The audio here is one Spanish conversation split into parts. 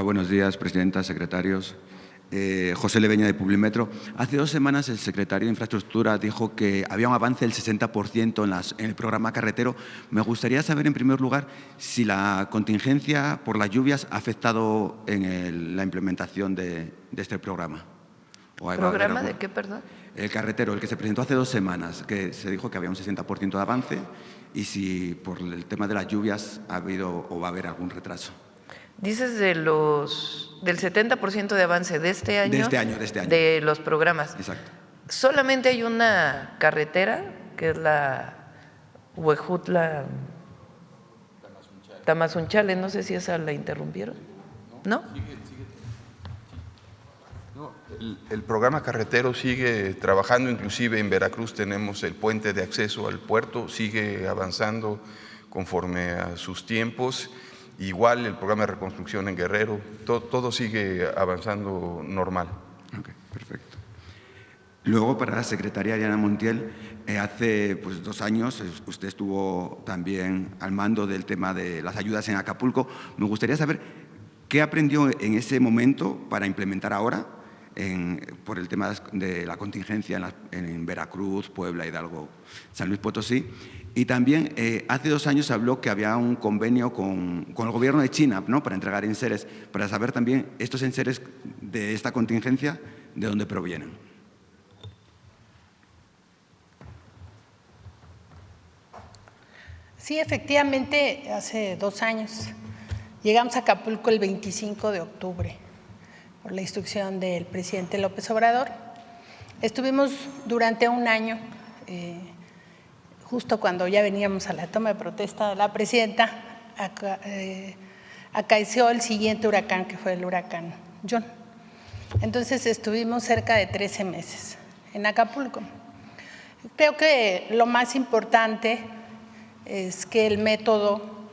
Buenos días, presidenta, secretarios. José Leveña, de Publimetro. Hace 2 semanas el secretario de Infraestructura dijo que había un avance del 60% en el programa carretero. Me gustaría saber, en primer lugar, si la contingencia por las lluvias ha afectado en la implementación de este programa. ¿Programa de qué, perdón? El carretero, el que se presentó hace 2 semanas, que se dijo que había un 60% de avance, y si por el tema de las lluvias ha habido o va a haber algún retraso. Dices del 70% de avance de este año. De este año. De los programas. Exacto. Solamente hay una carretera, que es la Huejutla-Tamazunchale, no sé si esa la interrumpieron. ¿No? El programa carretero sigue trabajando, inclusive en Veracruz tenemos el puente de acceso al puerto, sigue avanzando conforme a sus tiempos. Igual el programa de reconstrucción en Guerrero, todo sigue avanzando normal. Ok, perfecto. Luego, para la secretaria Diana Montiel, hace 2 años usted estuvo también al mando del tema de las ayudas en Acapulco. Me gustaría saber qué aprendió en ese momento para implementar ahora por el tema de la contingencia en Veracruz, Puebla, Hidalgo, San Luis Potosí. Y también hace 2 años se habló que había un convenio con el gobierno de China, ¿no?, para entregar enseres, para saber también estos enseres de esta contingencia, de dónde provienen. Sí, efectivamente, hace 2 años llegamos a Acapulco el 25 de octubre, por la instrucción del presidente López Obrador. Estuvimos durante 1 año, justo cuando ya veníamos a la toma de protesta de la presidenta, acaeció el siguiente huracán, que fue el huracán John. Entonces estuvimos cerca de 13 meses en Acapulco. Creo que lo más importante es que el método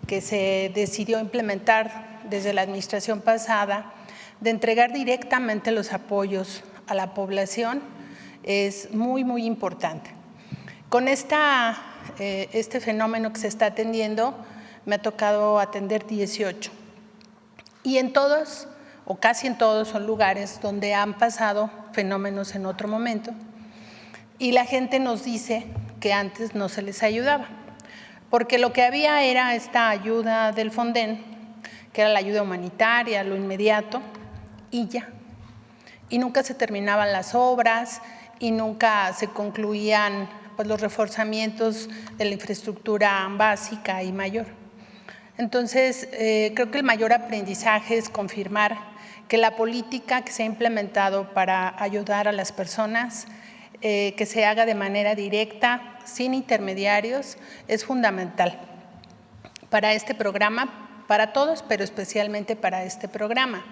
que se decidió implementar desde la administración pasada de entregar directamente los apoyos a la población es muy, muy importante. Con este fenómeno que se está atendiendo, me ha tocado atender 18 y en todos o casi en todos son lugares donde han pasado fenómenos en otro momento y la gente nos dice que antes no se les ayudaba, porque lo que había era esta ayuda del Fonden, que era la ayuda humanitaria, lo inmediato y ya. Y nunca se terminaban las obras y nunca se concluían los reforzamientos de la infraestructura básica y mayor. Entonces, creo que el mayor aprendizaje es confirmar que la política que se ha implementado para ayudar a las personas, que se haga de manera directa, sin intermediarios, es fundamental para este programa, para todos, pero especialmente para este programa,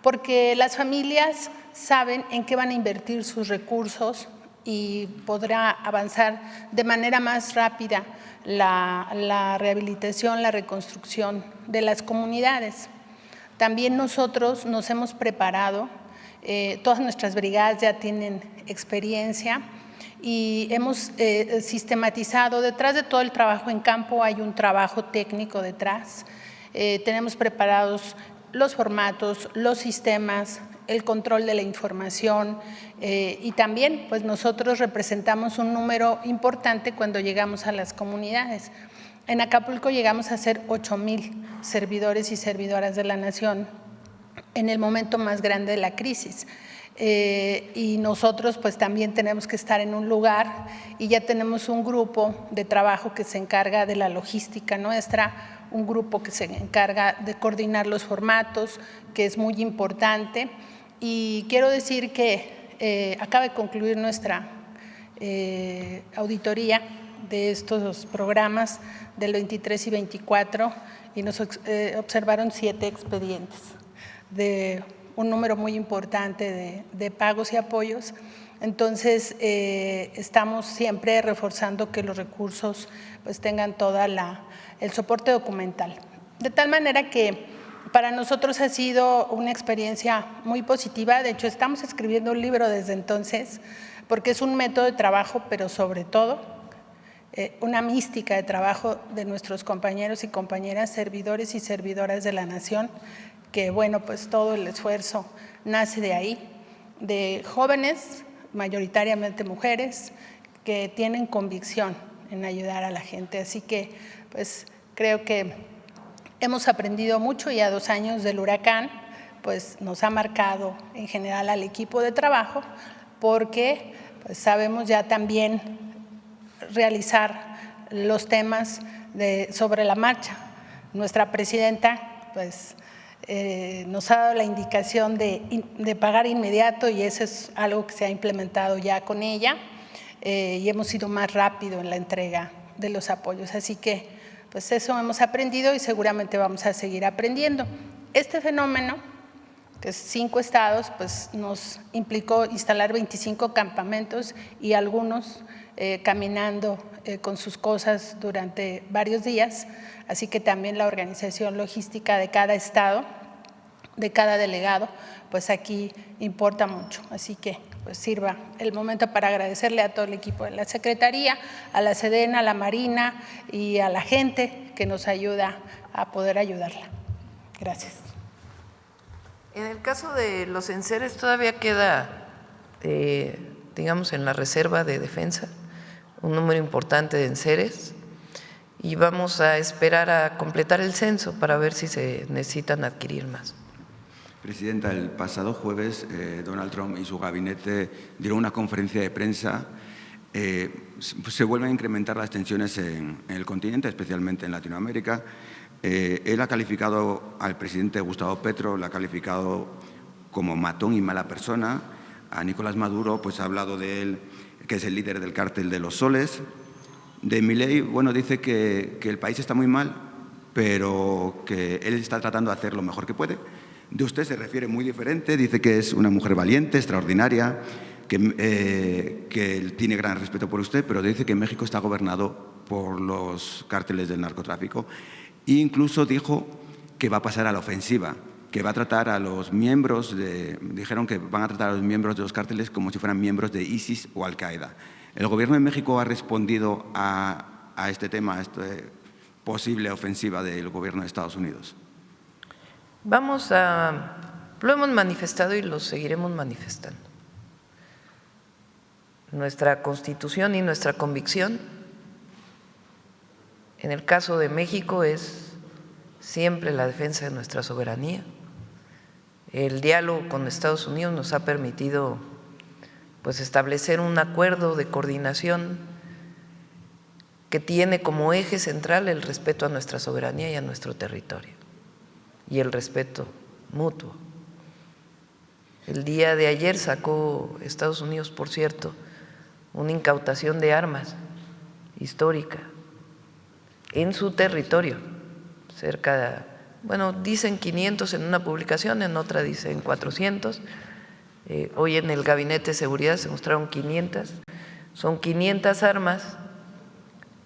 porque las familias saben en qué van a invertir sus recursos y podrá avanzar de manera más rápida la rehabilitación, la reconstrucción de las comunidades. También nosotros nos hemos preparado, todas nuestras brigadas ya tienen experiencia y hemos sistematizado. Detrás de todo el trabajo en campo hay un trabajo técnico detrás. Tenemos preparados los formatos, los sistemas, el control de la información y también pues nosotros representamos un número importante cuando llegamos a las comunidades. En Acapulco llegamos a ser 8,000 servidores y servidoras de la nación en el momento más grande de la crisis. Y nosotros pues también tenemos que estar en un lugar y ya tenemos un grupo de trabajo que se encarga de la logística nuestra, un grupo que se encarga de coordinar los formatos, que es muy importante. Y quiero decir que acaba de concluir nuestra auditoría de estos programas del 23 y 24 y nos observaron 7 expedientes de un número muy importante de pagos y apoyos. Entonces, estamos siempre reforzando que los recursos pues tengan toda el soporte documental. De tal manera que para nosotros ha sido una experiencia muy positiva. De hecho, estamos escribiendo un libro desde entonces, porque es un método de trabajo, pero sobre todo una mística de trabajo de nuestros compañeros y compañeras, servidores y servidoras de la nación, que bueno, pues todo el esfuerzo nace de ahí, de jóvenes, mayoritariamente mujeres, que tienen convicción en ayudar a la gente. Así que pues creo que hemos aprendido mucho. Ya 2 años del huracán pues nos ha marcado en general al equipo de trabajo, porque pues sabemos ya también realizar los temas sobre la marcha. Nuestra presidenta pues nos ha dado la indicación de pagar inmediato, y eso es algo que se ha implementado ya con ella, y hemos sido más rápido en la entrega de los apoyos. Así que pues eso hemos aprendido y seguramente vamos a seguir aprendiendo. Este fenómeno, que es 5 estados, pues nos implicó instalar 25 campamentos y algunos caminando con sus cosas durante varios días, así que también la organización logística de cada estado, de cada delegado, pues aquí importa mucho. Así que pues sirva el momento para agradecerle a todo el equipo de la Secretaría, a la Sedena, a la Marina y a la gente que nos ayuda a poder ayudarla. Gracias. En el caso de los enseres todavía queda, digamos, en la reserva de defensa, un número importante de enseres, y vamos a esperar a completar el censo para ver si se necesitan adquirir más. Presidenta, el pasado jueves Donald Trump y su gabinete dieron una conferencia de prensa. Se vuelven a incrementar las tensiones en el continente, especialmente en Latinoamérica. Él ha calificado al presidente Gustavo Petro, lo ha calificado como matón y mala persona. A Nicolás Maduro pues ha hablado de él, que es el líder del cártel de los soles. De Milei, bueno, dice que el país está muy mal, pero que él está tratando de hacer lo mejor que puede. De usted se refiere muy diferente, dice que es una mujer valiente, extraordinaria, que él tiene gran respeto por usted, pero dice que México está gobernado por los cárteles del narcotráfico. E incluso dijo que va a pasar a la ofensiva, que va a tratar a los miembros dijeron que van a tratar a los miembros de los cárteles como si fueran miembros de ISIS o Al-Qaeda. ¿El gobierno de México ha respondido a este tema, a esta posible ofensiva del gobierno de Estados Unidos? Lo hemos manifestado y lo seguiremos manifestando. Nuestra Constitución y nuestra convicción, en el caso de México, es siempre la defensa de nuestra soberanía. El diálogo con Estados Unidos nos ha permitido pues establecer un acuerdo de coordinación que tiene como eje central el respeto a nuestra soberanía y a nuestro territorio, y el respeto mutuo. El día de ayer sacó Estados Unidos, por cierto, una incautación de armas histórica en su territorio, cerca, bueno, dicen 500 en una publicación, en otra dicen 400. Hoy en el Gabinete de Seguridad se mostraron 500. Son 500 armas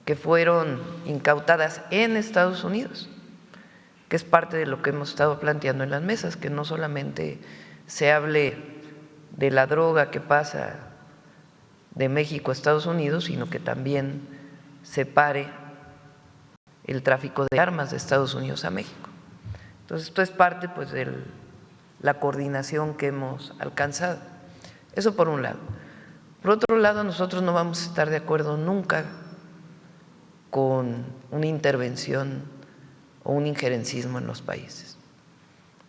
que fueron incautadas en Estados Unidos, que es parte de lo que hemos estado planteando en las mesas, que no solamente se hable de la droga que pasa de México a Estados Unidos, sino que también se pare el tráfico de armas de Estados Unidos a México. Entonces, esto es parte pues de la coordinación que hemos alcanzado. Eso por un lado. Por otro lado, nosotros no vamos a estar de acuerdo nunca con una intervención o un injerencismo en los países.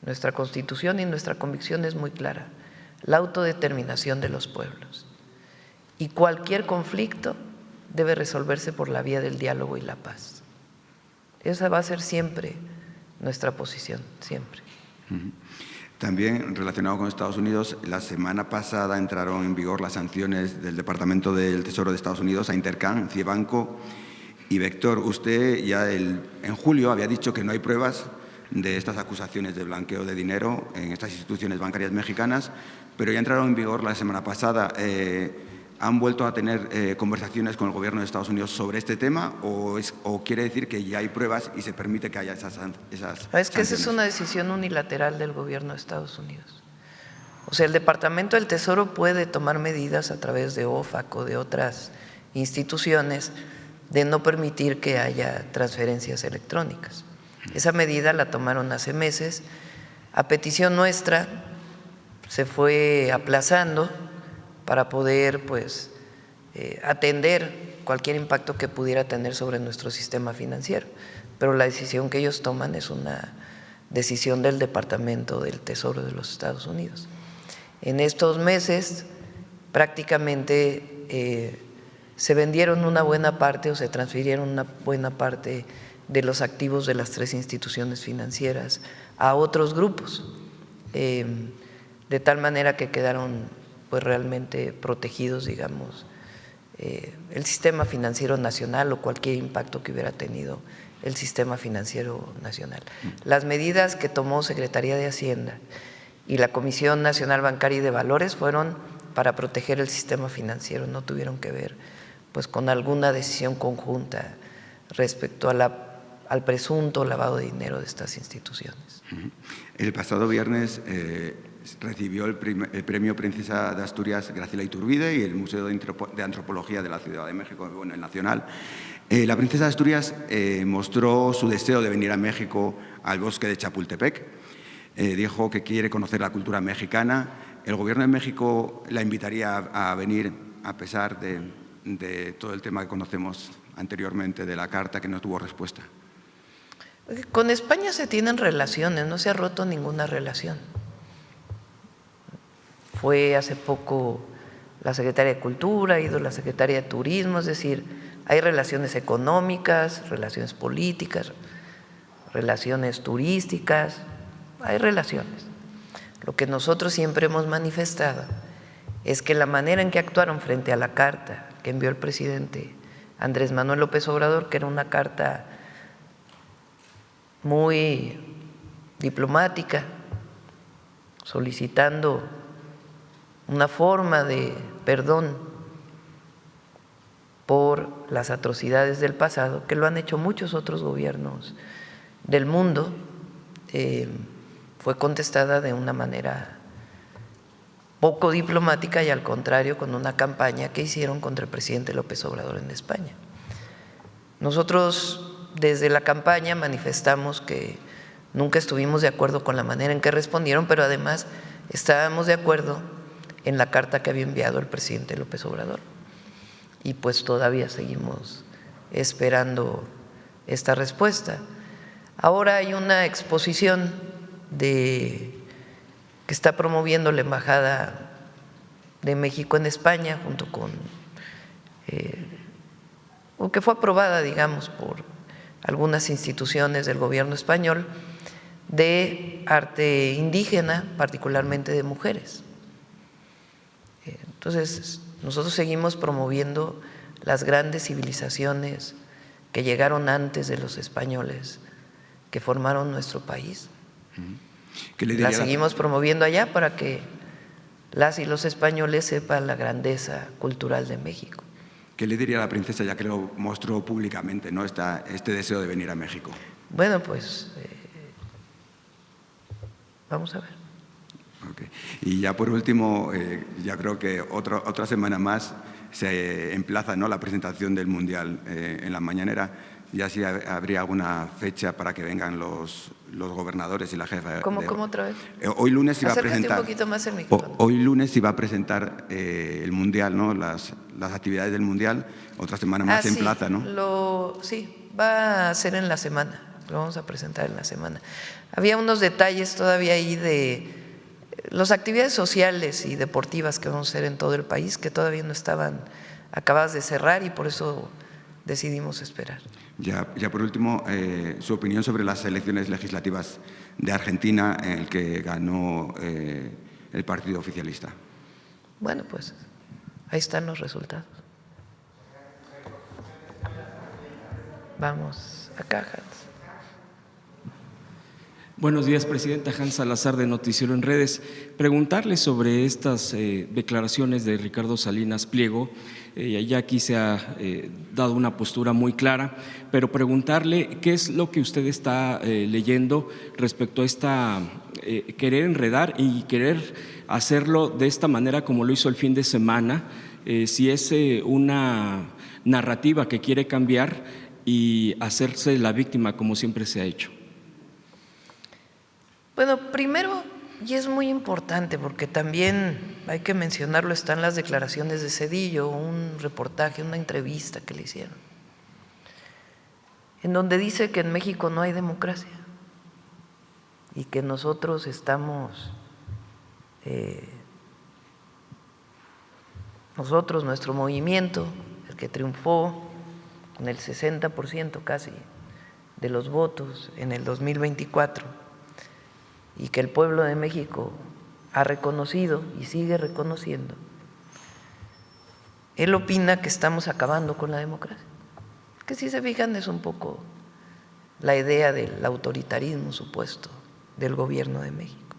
Nuestra Constitución y nuestra convicción es muy clara: la autodeterminación de los pueblos. Y cualquier conflicto debe resolverse por la vía del diálogo y la paz. Esa va a ser siempre nuestra posición, siempre. También relacionado con Estados Unidos, la semana pasada entraron en vigor las sanciones del Departamento del Tesoro de Estados Unidos a Intercam, Ciebanco y Vector. Usted ya en julio había dicho que no hay pruebas de estas acusaciones de blanqueo de dinero en estas instituciones bancarias mexicanas, pero ya entraron en vigor la semana pasada. ¿Han vuelto a tener conversaciones con el gobierno de Estados Unidos sobre este tema o quiere decir que ya hay pruebas y se permite que haya esas sanciones? Es que esa es una decisión unilateral del gobierno de Estados Unidos. O sea, el Departamento del Tesoro puede tomar medidas a través de OFAC o de otras instituciones de no permitir que haya transferencias electrónicas. Esa medida la tomaron hace meses. A petición nuestra se fue aplazando para poder pues atender cualquier impacto que pudiera tener sobre nuestro sistema financiero, pero la decisión que ellos toman es una decisión del Departamento del Tesoro de los Estados Unidos. En estos meses prácticamente se vendieron una buena parte o se transfirieron una buena parte de los activos de las 3 instituciones financieras a otros grupos, de tal manera que quedaron pues realmente protegidos, digamos, el sistema financiero nacional o cualquier impacto que hubiera tenido el sistema financiero nacional. Las medidas que tomó Secretaría de Hacienda y la Comisión Nacional Bancaria y de Valores fueron para proteger el sistema financiero, no tuvieron que ver pues con alguna decisión conjunta respecto a al presunto lavado de dinero de estas instituciones. El pasado viernes recibió el premio Princesa de Asturias Graciela Iturbide y el Museo de Antropología de la Ciudad de México, bueno, el Nacional. La Princesa de Asturias mostró su deseo de venir a México al bosque de Chapultepec. Dijo que quiere conocer la cultura mexicana. ¿El Gobierno de México la invitaría a venir a pesar de todo el tema que conocemos anteriormente de la carta que no tuvo respuesta? Con España se tienen relaciones, no se ha roto ninguna relación. Fue hace poco la Secretaria de Cultura, ha ido la Secretaria de Turismo, es decir, hay relaciones económicas, relaciones políticas, relaciones turísticas, hay relaciones. Lo que nosotros siempre hemos manifestado es que la manera en que actuaron frente a la carta que envió el presidente Andrés Manuel López Obrador, que era una carta muy diplomática, solicitando una forma de perdón por las atrocidades del pasado, que lo han hecho muchos otros gobiernos del mundo, fue contestada de una manera poco diplomática y al contrario con una campaña que hicieron contra el presidente López Obrador en España. Nosotros desde la campaña manifestamos que nunca estuvimos de acuerdo con la manera en que respondieron, pero además estábamos de acuerdo en la carta que había enviado el presidente López Obrador. Y pues todavía seguimos esperando esta respuesta. Ahora hay una exposición que está promoviendo la Embajada de México en España, junto con, o que fue aprobada, digamos, por algunas instituciones del gobierno español, de arte indígena, particularmente de mujeres. Entonces, nosotros seguimos promoviendo las grandes civilizaciones que llegaron antes de los españoles, que formaron nuestro país. Las seguimos promoviendo allá para que las y los españoles sepan la grandeza cultural de México. ¿Qué le diría a la princesa, ya que lo mostró públicamente, ¿no? este deseo de venir a México? Bueno, pues vamos a ver. Okay. Y ya por último, ya creo que otra semana más se emplaza, ¿no?, la presentación del Mundial en la mañanera. Ya si habría alguna fecha para que vengan los gobernadores y la jefa. ¿Cómo otra vez? Hoy lunes se va a presentar. Un poquito más el micrófono. Hoy lunes se va a presentar el Mundial, ¿no?, las actividades del Mundial. Otra semana más se emplaza, ¿no? Sí, va a ser en la semana. Lo vamos a presentar en la semana. Había unos detalles todavía ahí de las actividades sociales y deportivas que vamos a hacer en todo el país que todavía no estaban acabadas de cerrar y por eso decidimos esperar. Ya por último, su opinión sobre las elecciones legislativas de Argentina en el que ganó el partido oficialista. Bueno, pues ahí están los resultados. Vamos acá, Hans. Buenos días, presidenta. Hans Salazar, de Noticiero en Redes. Preguntarle sobre estas declaraciones de Ricardo Salinas Pliego. Ya aquí se ha dado una postura muy clara, pero preguntarle qué es lo que usted está leyendo respecto a esta querer enredar y querer hacerlo de esta manera como lo hizo el fin de semana, si es una narrativa que quiere cambiar y hacerse la víctima como siempre se ha hecho. Bueno, primero, y es muy importante porque también hay que mencionarlo, están las declaraciones de Zedillo, un reportaje, una entrevista que le hicieron, en donde dice que en México no hay democracia y que nosotros estamos, nuestro movimiento, el que triunfó con el 60% casi de los votos en el 2024, y que el pueblo de México ha reconocido y sigue reconociendo, él opina que estamos acabando con la democracia. Que si se fijan es un poco la idea del autoritarismo supuesto del gobierno de México.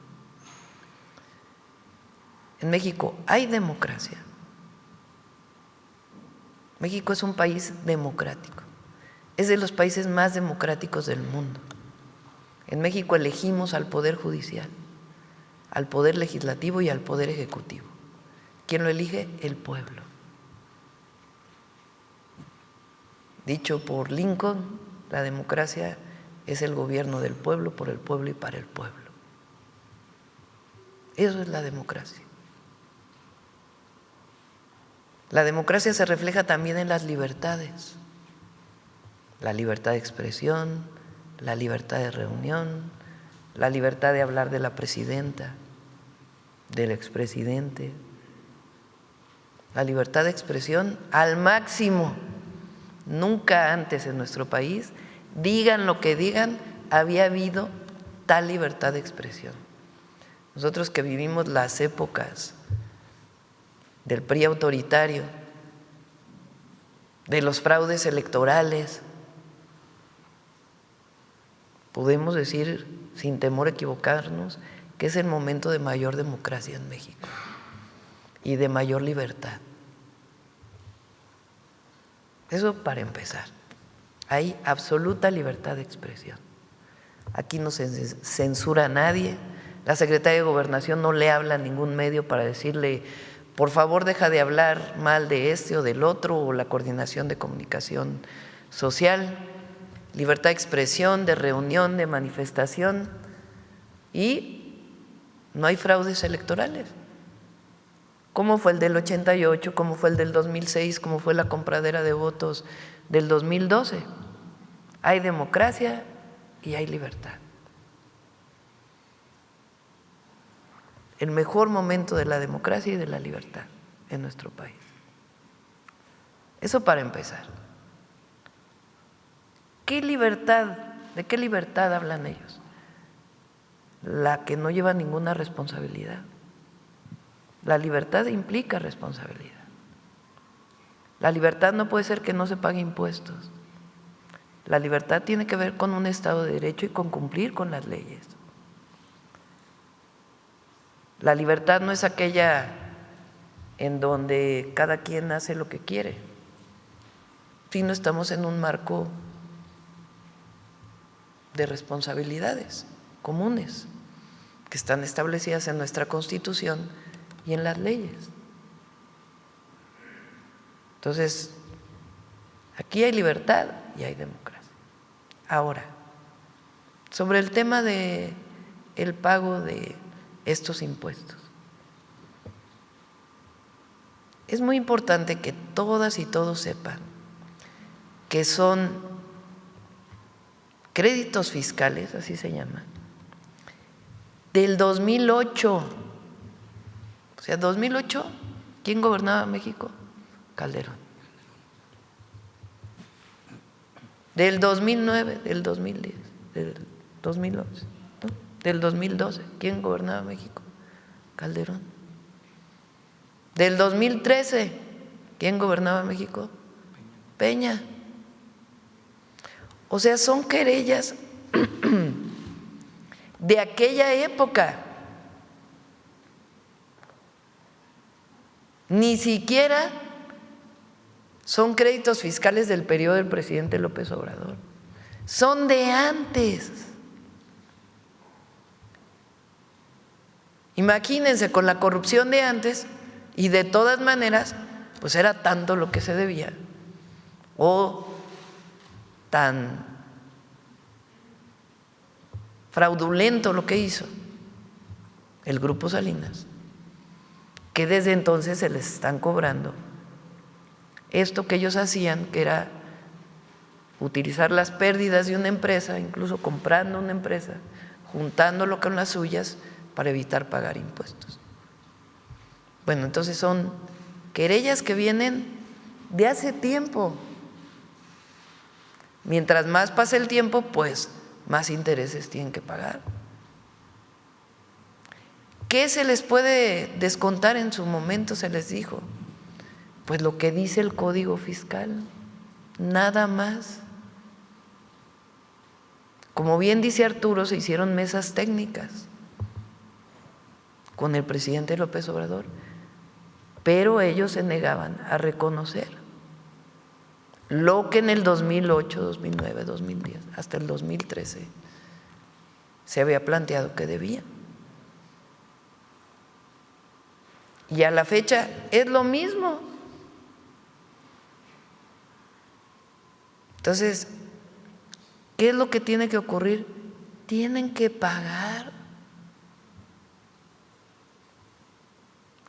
En México hay democracia. México es un país democrático, es de los países más democráticos del mundo. En México elegimos al Poder Judicial, al Poder Legislativo y al Poder Ejecutivo. ¿Quién lo elige? El pueblo. Dicho por Lincoln, la democracia es el gobierno del pueblo, por el pueblo y para el pueblo. Eso es la democracia. La democracia se refleja también en las libertades, la libertad de expresión, la libertad de reunión, la libertad de hablar de la presidenta, del expresidente, la libertad de expresión al máximo. Nunca antes en nuestro país, digan lo que digan, había habido tal libertad de expresión. Nosotros que vivimos las épocas del PRI autoritario, de los fraudes electorales, podemos decir, sin temor a equivocarnos, que es el momento de mayor democracia en México y de mayor libertad. Eso para empezar. Hay absoluta libertad de expresión. Aquí no se censura a nadie. La Secretaría de Gobernación no le habla a ningún medio para decirle, por favor, deja de hablar mal de este o del otro, o la Coordinación de Comunicación Social. Libertad de expresión, de reunión, de manifestación, y no hay fraudes electorales. ¿Cómo fue el del 88? ¿Cómo fue el del 2006? ¿Cómo fue la compradera de votos del 2012? Hay democracia y hay libertad. El mejor momento de la democracia y de la libertad en nuestro país. Eso para empezar. ¿Qué libertad? ¿De qué libertad hablan ellos? La que no lleva ninguna responsabilidad. La libertad implica responsabilidad. La libertad no puede ser que no se pague impuestos. La libertad tiene que ver con un Estado de Derecho y con cumplir con las leyes. La libertad no es aquella en donde cada quien hace lo que quiere, sino estamos en un marco de responsabilidades comunes que están establecidas en nuestra Constitución y en las leyes. Entonces, aquí hay libertad y hay democracia. Ahora, sobre el tema de el pago de estos impuestos, es muy importante que todas y todos sepan que son créditos fiscales, así se llaman, del 2008. O sea, 2008, ¿quién gobernaba México? Calderón. Del 2009, del 2010, del 2011, ¿no? Del 2012, ¿quién gobernaba México? Calderón. Del 2013, ¿quién gobernaba México? Peña. O sea, son querellas de aquella época. Ni siquiera son créditos fiscales del periodo del presidente López Obrador, son de antes. Imagínense, con la corrupción de antes, y de todas maneras, pues era tanto lo que se debía, o tan fraudulento lo que hizo el Grupo Salinas, que desde entonces se les están cobrando esto que ellos hacían, que era utilizar las pérdidas de una empresa, incluso comprando una empresa, juntándolo con las suyas para evitar pagar impuestos. Bueno, entonces son querellas que vienen de hace tiempo. Mientras más pase el tiempo, pues más intereses tienen que pagar. ¿Qué se les puede descontar? En su momento se les dijo, pues lo que dice el Código Fiscal, nada más. Como bien dice Arturo, se hicieron mesas técnicas con el presidente López Obrador, pero ellos se negaban a reconocer lo que en el 2008, 2009, 2010, hasta el 2013 se había planteado que debían. Y a la fecha es lo mismo. Entonces, ¿qué es lo que tiene que ocurrir? Tienen que pagar.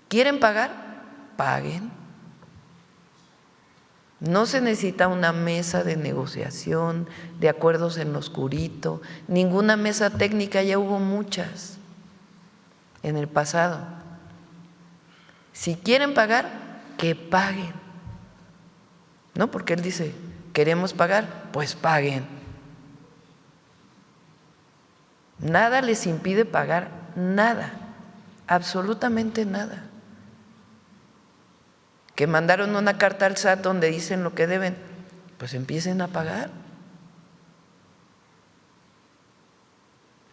¿Quieren pagar? Paguen. No se necesita una mesa de negociación, de acuerdos en lo oscurito, ninguna mesa técnica, ya hubo muchas en el pasado. Si quieren pagar, que paguen. No, porque él dice, queremos pagar, pues paguen. Nada les impide pagar, nada, absolutamente nada. Que mandaron una carta al SAT donde dicen lo que deben, pues empiecen a pagar.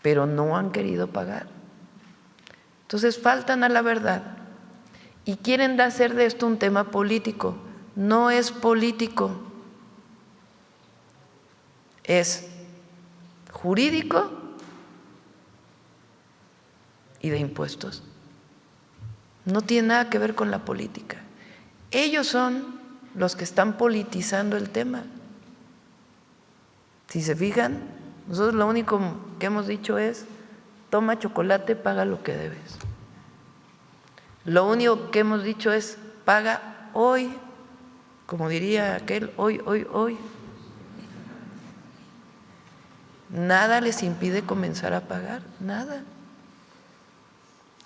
Pero no han querido pagar. Entonces faltan a la verdad y quieren hacer de esto un tema político. No es político, es jurídico y de impuestos. No tiene nada que ver con la política. Ellos son los que están politizando el tema. Si se fijan, nosotros lo único que hemos dicho es, toma chocolate, paga lo que debes. Lo único que hemos dicho es, paga hoy, como diría aquel, hoy, hoy, hoy. Nada les impide comenzar a pagar, nada.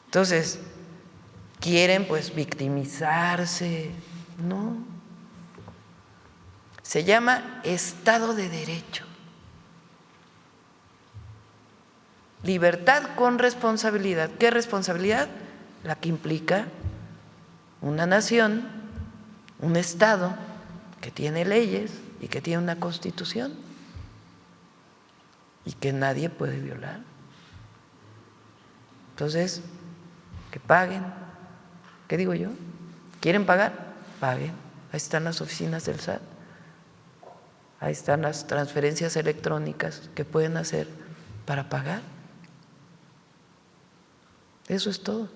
Entonces, quieren pues victimizarse, no. Se llama Estado de Derecho. Libertad con responsabilidad. ¿Qué responsabilidad? La que implica una nación, un Estado que tiene leyes y que tiene una Constitución y que nadie puede violar. Entonces, que paguen. ¿Qué digo yo? ¿Quieren pagar? Paguen. Ahí están las oficinas del SAT. Ahí están las transferencias electrónicas que pueden hacer para pagar. Eso es todo.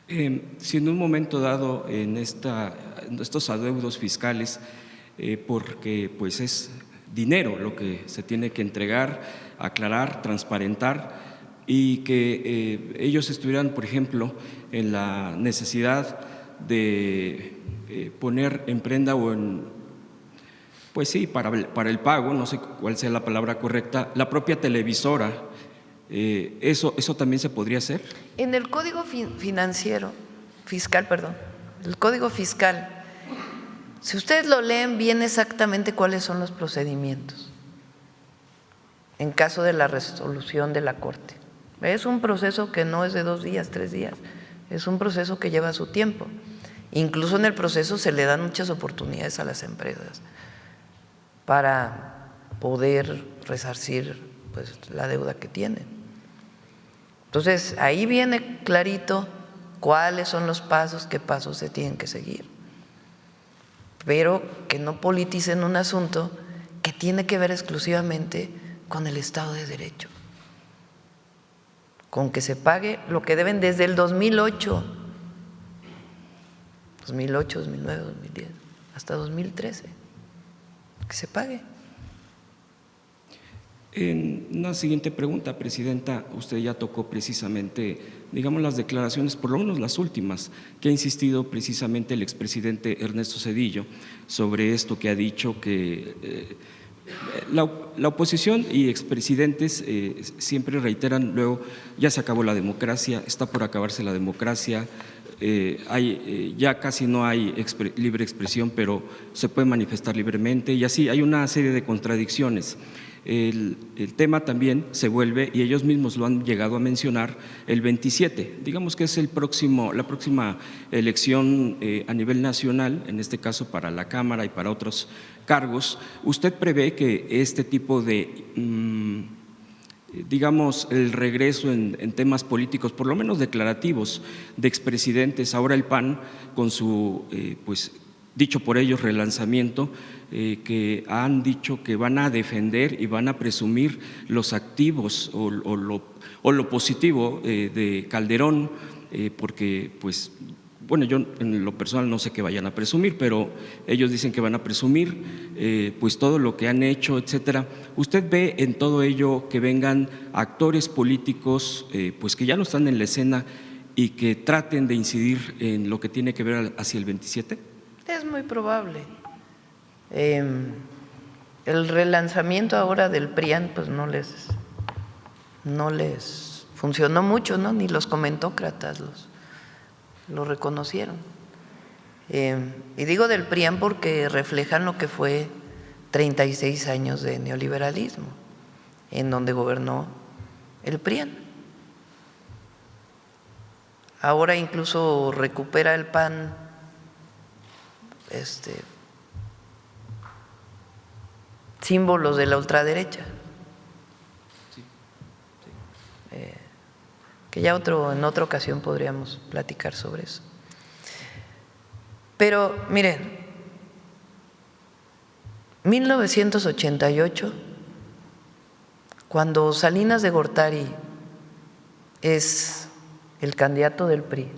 Si en un momento dado en estos adeudos fiscales, porque pues es dinero lo que se tiene que entregar, aclarar, transparentar, y que ellos estuvieran, por ejemplo, en la necesidad de poner en prenda o en, pues sí, para el pago, no sé cuál sea la palabra correcta, la propia televisora, ¿eso también se podría hacer? En el Código Fiscal, el Código Fiscal, si ustedes lo leen, viene exactamente cuáles son los procedimientos en caso de la resolución de la Corte. Es un proceso que no es de 2 días, 3 días, es un proceso que lleva su tiempo. Incluso en el proceso se le dan muchas oportunidades a las empresas para poder resarcir pues, la deuda que tienen. Entonces, ahí viene clarito cuáles son los pasos, qué pasos se tienen que seguir. Pero que no politicen un asunto que tiene que ver exclusivamente con el Estado de Derecho, con que se pague lo que deben desde el 2008, 2009, 2010, hasta 2013, que se pague. En una siguiente pregunta, Presidenta, usted ya tocó precisamente, digamos, las declaraciones, por lo menos las últimas, que ha insistido precisamente el expresidente Ernesto Zedillo sobre esto que ha dicho que la oposición y expresidentes siempre reiteran luego, ya se acabó la democracia, está por acabarse la democracia, ya casi no hay libre expresión, pero se puede manifestar libremente y así hay una serie de contradicciones. El tema también se vuelve, y ellos mismos lo han llegado a mencionar, el 27, digamos que es la próxima elección a nivel nacional, en este caso para la Cámara y para otros cargos. ¿Usted prevé que este tipo de, digamos, el regreso en temas políticos, por lo menos declarativos, de expresidentes, ahora el PAN, con su, pues, dicho por ellos, relanzamiento, que han dicho que van a defender y van a presumir los activos o lo positivo de Calderón, porque, pues, bueno, yo en lo personal no sé qué vayan a presumir, pero ellos dicen que van a presumir pues todo lo que han hecho, etcétera. ¿Usted ve en todo ello que vengan actores políticos pues que ya no están en la escena y que traten de incidir en lo que tiene que ver hacia el 27? Es muy probable. El relanzamiento ahora del PRIAN pues no les funcionó mucho, ¿no? Ni los comentócratas lo reconocieron. Y digo del PRIAN porque reflejan lo que fue 36 años de neoliberalismo, en donde gobernó el PRIAN. Ahora incluso recupera el PAN símbolos de la ultraderecha, que ya en otra ocasión podríamos platicar sobre eso. Pero miren, 1988, cuando Salinas de Gortari es el candidato del PRI,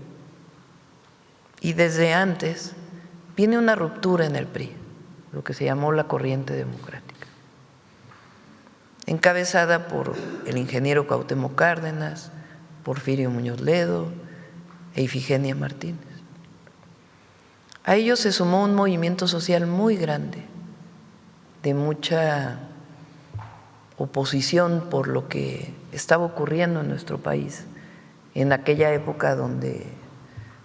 y desde antes viene una ruptura en el PRI, lo que se llamó la corriente democrática, encabezada por el ingeniero Cuauhtémoc Cárdenas, Porfirio Muñoz Ledo e Ifigenia Martínez. A ellos se sumó un movimiento social muy grande, de mucha oposición por lo que estaba ocurriendo en nuestro país en aquella época donde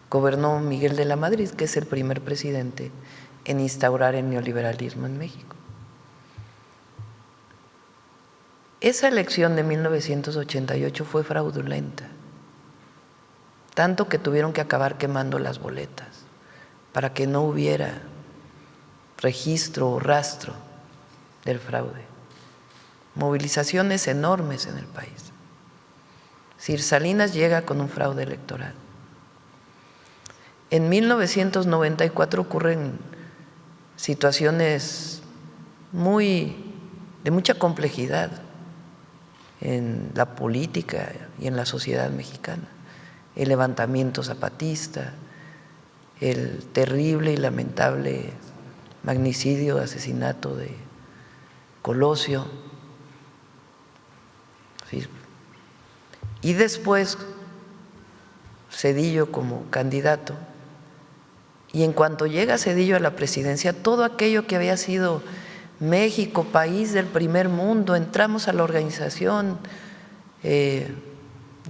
gobernó Miguel de la Madrid, que es el primer presidente en instaurar el neoliberalismo en México. Esa elección de 1988 fue fraudulenta, tanto que tuvieron que acabar quemando las boletas para que no hubiera registro o rastro del fraude. Movilizaciones enormes en el país. Sir Salinas llega con un fraude electoral. En 1994 ocurren situaciones de mucha complejidad en la política y en la sociedad mexicana. El levantamiento zapatista, el terrible y lamentable magnicidio, asesinato de Colosio. Y después Zedillo como candidato. Y en cuanto llega Zedillo a la presidencia, todo aquello que había sido México, país del primer mundo, entramos a la Organización de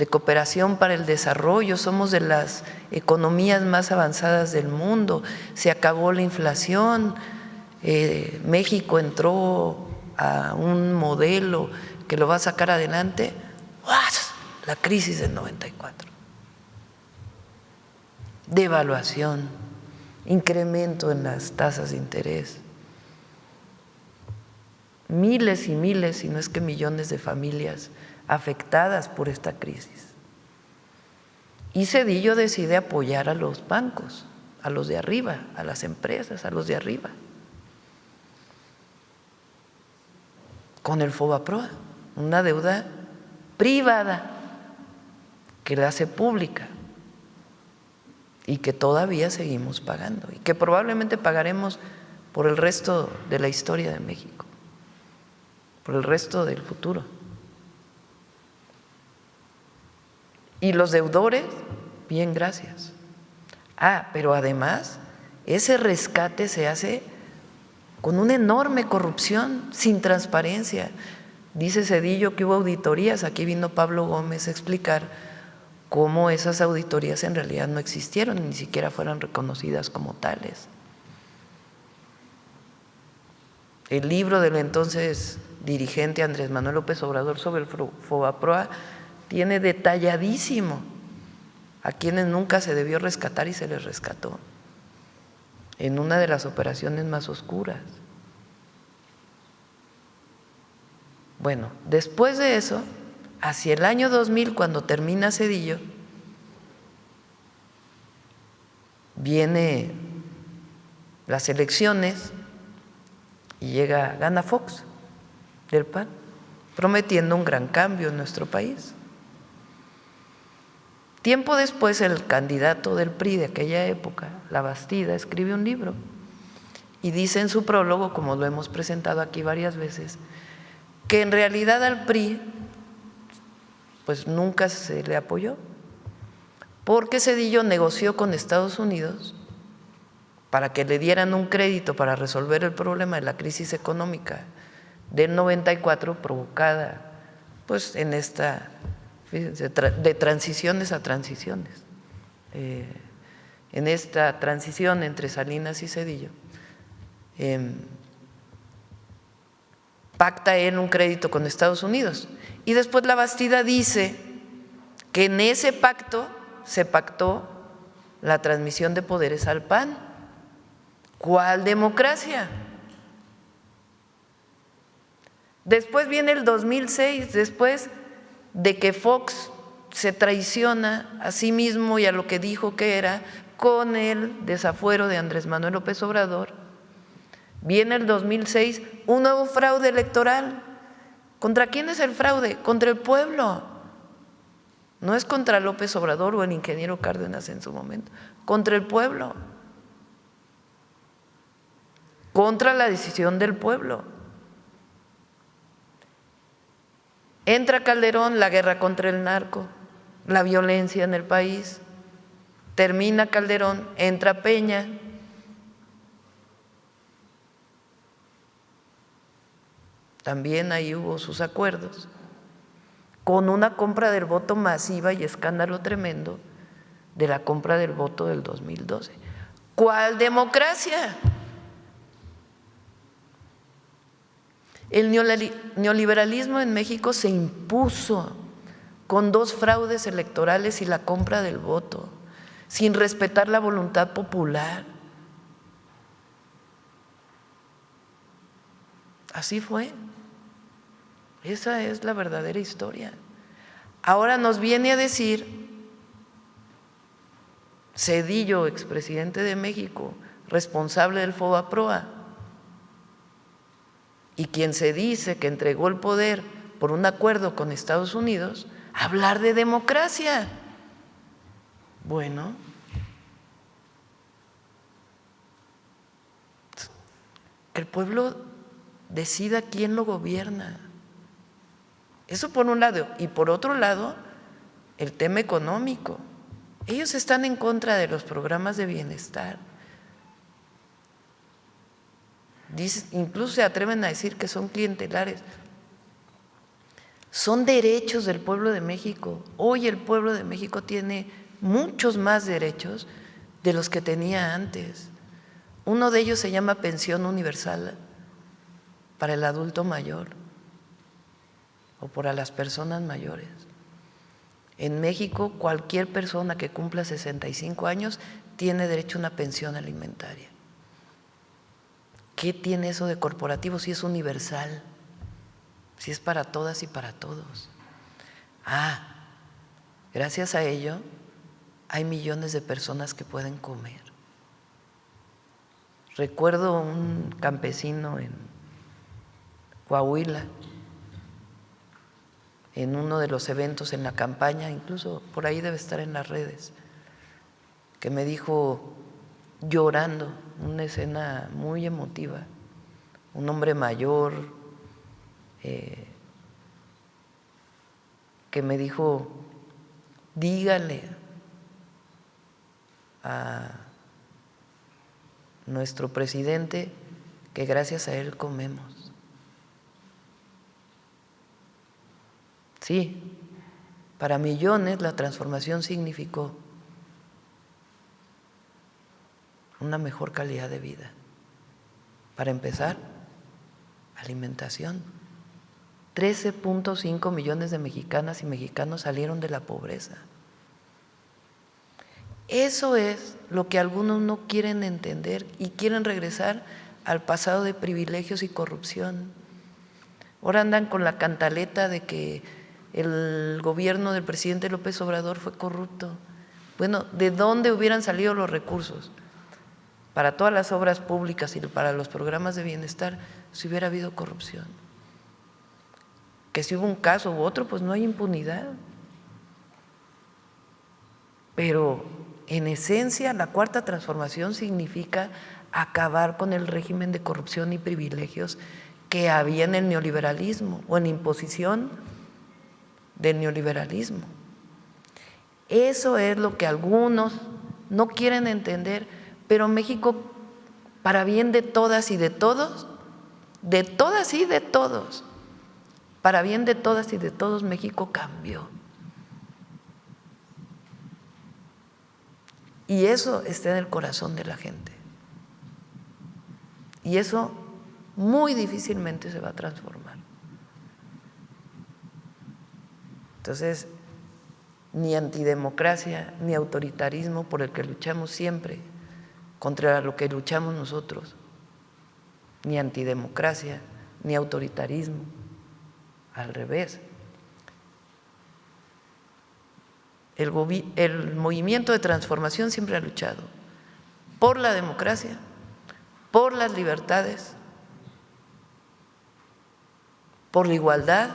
Cooperación para el Desarrollo, somos de las economías más avanzadas del mundo, se acabó la inflación, México entró a un modelo que lo va a sacar adelante. ¡Uas! La crisis del 94. Devaluación, incremento en las tasas de interés. Miles y miles, si no es que millones de familias afectadas por esta crisis. Y Zedillo decide apoyar a los bancos, a los de arriba, a las empresas, a los de arriba, con el FOBAPROA, una deuda privada que la hace pública y que todavía seguimos pagando y que probablemente pagaremos por el resto de la historia de México. por el resto del futuro. Y los deudores, bien, gracias. Pero además, ese rescate se hace con una enorme corrupción, sin transparencia. Dice Zedillo que hubo auditorías, aquí vino Pablo Gómez a explicar cómo esas auditorías en realidad no existieron, ni siquiera fueron reconocidas como tales. El libro del entonces dirigente Andrés Manuel López Obrador sobre el Fobaproa tiene detalladísimo a quienes nunca se debió rescatar y se les rescató en una de las operaciones más oscuras. Bueno, después de eso, hacia el año 2000, cuando termina Zedillo, viene las elecciones y gana Fox del PAN, prometiendo un gran cambio en nuestro país. Tiempo después, el candidato del PRI de aquella época, Labastida, escribe un libro y dice en su prólogo, como lo hemos presentado aquí varias veces, que en realidad al PRI pues nunca se le apoyó, porque Zedillo negoció con Estados Unidos para que le dieran un crédito para resolver el problema de la crisis económica del 94 provocada pues en esta de transiciones a transiciones, en esta transición entre Salinas y Zedillo, pacta él un crédito con Estados Unidos y después Labastida dice que en ese pacto se pactó la transmisión de poderes al PAN. ¿Cuál democracia? Después viene el 2006, después de que Fox se traiciona a sí mismo y a lo que dijo que era con el desafuero de Andrés Manuel López Obrador, viene el 2006 un nuevo fraude electoral. ¿Contra quién es el fraude? Contra el pueblo. No es contra López Obrador o el ingeniero Cárdenas en su momento, contra el pueblo, contra la decisión del pueblo. Entra Calderón, la guerra contra el narco, la violencia en el país, termina Calderón, entra Peña. También ahí hubo sus acuerdos, con una compra del voto masiva y escándalo tremendo de la compra del voto del 2012. ¿Cuál democracia? El neoliberalismo en México se impuso con 2 fraudes electorales y la compra del voto, sin respetar la voluntad popular. Así fue. Esa es la verdadera historia. Ahora nos viene a decir Zedillo, expresidente de México, responsable del Fobaproa, y quien se dice que entregó el poder por un acuerdo con Estados Unidos, hablar de democracia. Bueno, que el pueblo decida quién lo gobierna. Eso por un lado. Y por otro lado, el tema económico. Ellos están en contra de los programas de bienestar. Incluso se atreven a decir que son clientelares. Son derechos del pueblo de México. Hoy el pueblo de México tiene muchos más derechos de los que tenía antes. Uno de ellos se llama pensión universal para el adulto mayor o para las personas mayores. En México, cualquier persona que cumpla 65 años tiene derecho a una pensión alimentaria. ¿Qué tiene eso de corporativo si es universal? Si es para todas y para todos. Gracias a ello hay millones de personas que pueden comer. Recuerdo un campesino en Coahuila, en uno de los eventos en la campaña, incluso por ahí debe estar en las redes, que me dijo llorando, una escena muy emotiva, un hombre mayor, que me dijo, dígale a nuestro presidente que gracias a él comemos. Sí, para millones la transformación significó una mejor calidad de vida. Para empezar, alimentación. 13.5 millones de mexicanas y mexicanos salieron de la pobreza. Eso es lo que algunos no quieren entender y quieren regresar al pasado de privilegios y corrupción. Ahora andan con la cantaleta de que el gobierno del presidente López Obrador fue corrupto. Bueno, ¿de dónde hubieran salido los recursos para todas las obras públicas y para los programas de bienestar si hubiera habido corrupción? Que si hubo un caso u otro, pues no hay impunidad. Pero en esencia, la cuarta transformación significa acabar con el régimen de corrupción y privilegios que había en el neoliberalismo o en imposición del neoliberalismo. Eso es lo que algunos no quieren entender, pero México, para bien de todas y de todos, de todas y de todos, para bien de todas y de todos, México cambió. Y eso está en el corazón de la gente. Y eso muy difícilmente se va a transformar. Entonces, ni antidemocracia, ni autoritarismo por el que luchamos siempre, contra lo que luchamos nosotros, ni antidemocracia, ni autoritarismo, al revés. El movimiento de transformación siempre ha luchado por la democracia, por las libertades, por la igualdad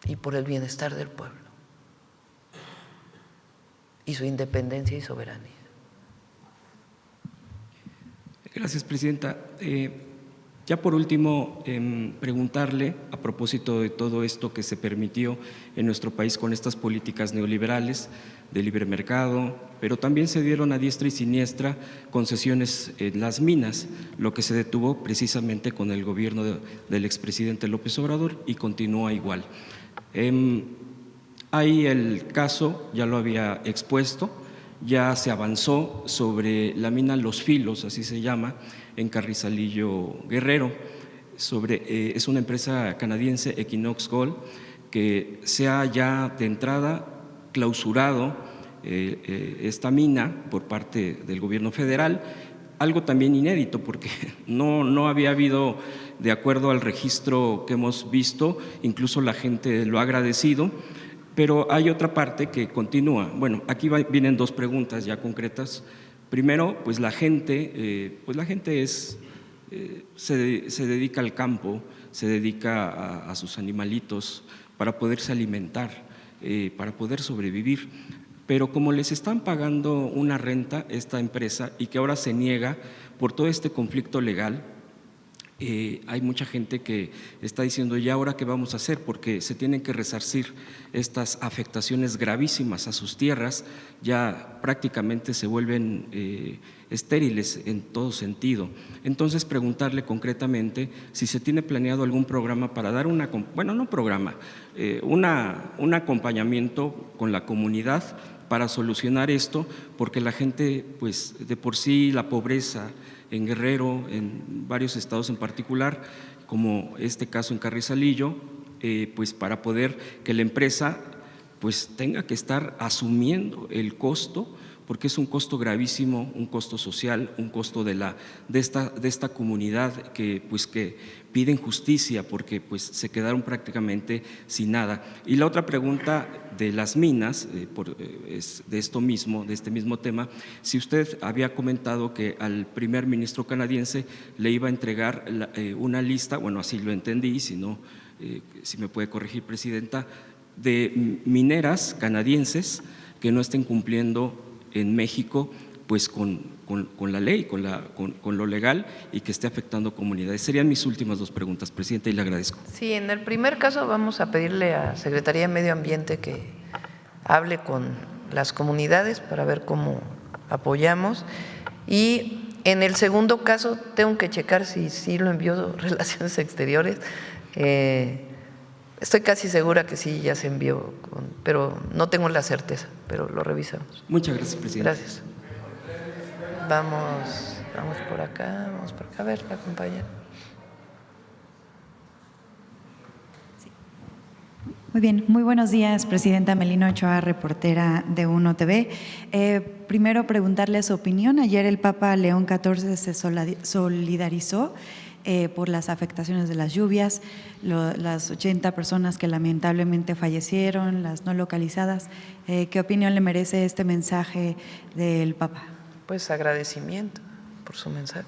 y por el bienestar del pueblo y su independencia y soberanía. Gracias, Presidenta. Ya por último, preguntarle a propósito de todo esto que se permitió en nuestro país con estas políticas neoliberales de libre mercado, pero también se dieron a diestra y siniestra concesiones en las minas, lo que se detuvo precisamente con el gobierno del expresidente López Obrador y continúa igual. Hay el caso, ya lo había expuesto, ya se avanzó sobre la mina Los Filos, así se llama, en Carrizalillo, Guerrero. Es una empresa canadiense, Equinox Gold, que se ha ya de entrada clausurado esta mina por parte del gobierno federal, algo también inédito porque no había habido, de acuerdo al registro que hemos visto, incluso la gente lo ha agradecido. Pero hay otra parte que continúa. Bueno, aquí vienen dos preguntas ya concretas. Primero, pues la gente se dedica al campo, se dedica a sus animalitos para poderse alimentar, para poder sobrevivir. Pero como les están pagando una renta esta empresa y que ahora se niega por todo este conflicto legal, hay mucha gente que está diciendo, ¿y ahora qué vamos a hacer? Porque se tienen que resarcir estas afectaciones gravísimas a sus tierras, ya prácticamente se vuelven estériles en todo sentido. Entonces, preguntarle concretamente si se tiene planeado algún programa para dar un acompañamiento con la comunidad para solucionar esto, porque la gente, pues de por sí la pobreza en Guerrero, en varios estados en particular, como este caso en Carrizalillo, pues para poder que la empresa pues tenga que estar asumiendo el costo, porque es un costo gravísimo, un costo social, un costo de esta comunidad que piden justicia porque pues se quedaron prácticamente sin nada. Y la otra pregunta de las minas, es de este mismo tema, si usted había comentado que al primer ministro canadiense le iba a entregar una lista, bueno, así lo entendí, si no, si me puede corregir, Presidenta, de mineras canadienses que no estén cumpliendo en México pues con con la ley, con lo legal y que esté afectando comunidades. Serían mis últimas dos preguntas, Presidenta, y le agradezco. Sí, en el primer caso vamos a pedirle a Secretaría de Medio Ambiente que hable con las comunidades para ver cómo apoyamos. Y en el segundo caso tengo que checar si sí lo envió Relaciones Exteriores. Estoy casi segura que sí, ya se envió, pero no tengo la certeza, pero lo revisamos. Muchas gracias, Presidenta. Gracias. Vamos por acá, a ver, la compañera. Muy bien, muy buenos días, Presidenta. Melina Ochoa, reportera de Uno TV. Primero preguntarle su opinión. Ayer el Papa León XIV se solidarizó por las afectaciones de las lluvias, las 80 personas que lamentablemente fallecieron, las no localizadas. ¿Qué opinión le merece este mensaje del Papa? Pues agradecimiento por su mensaje.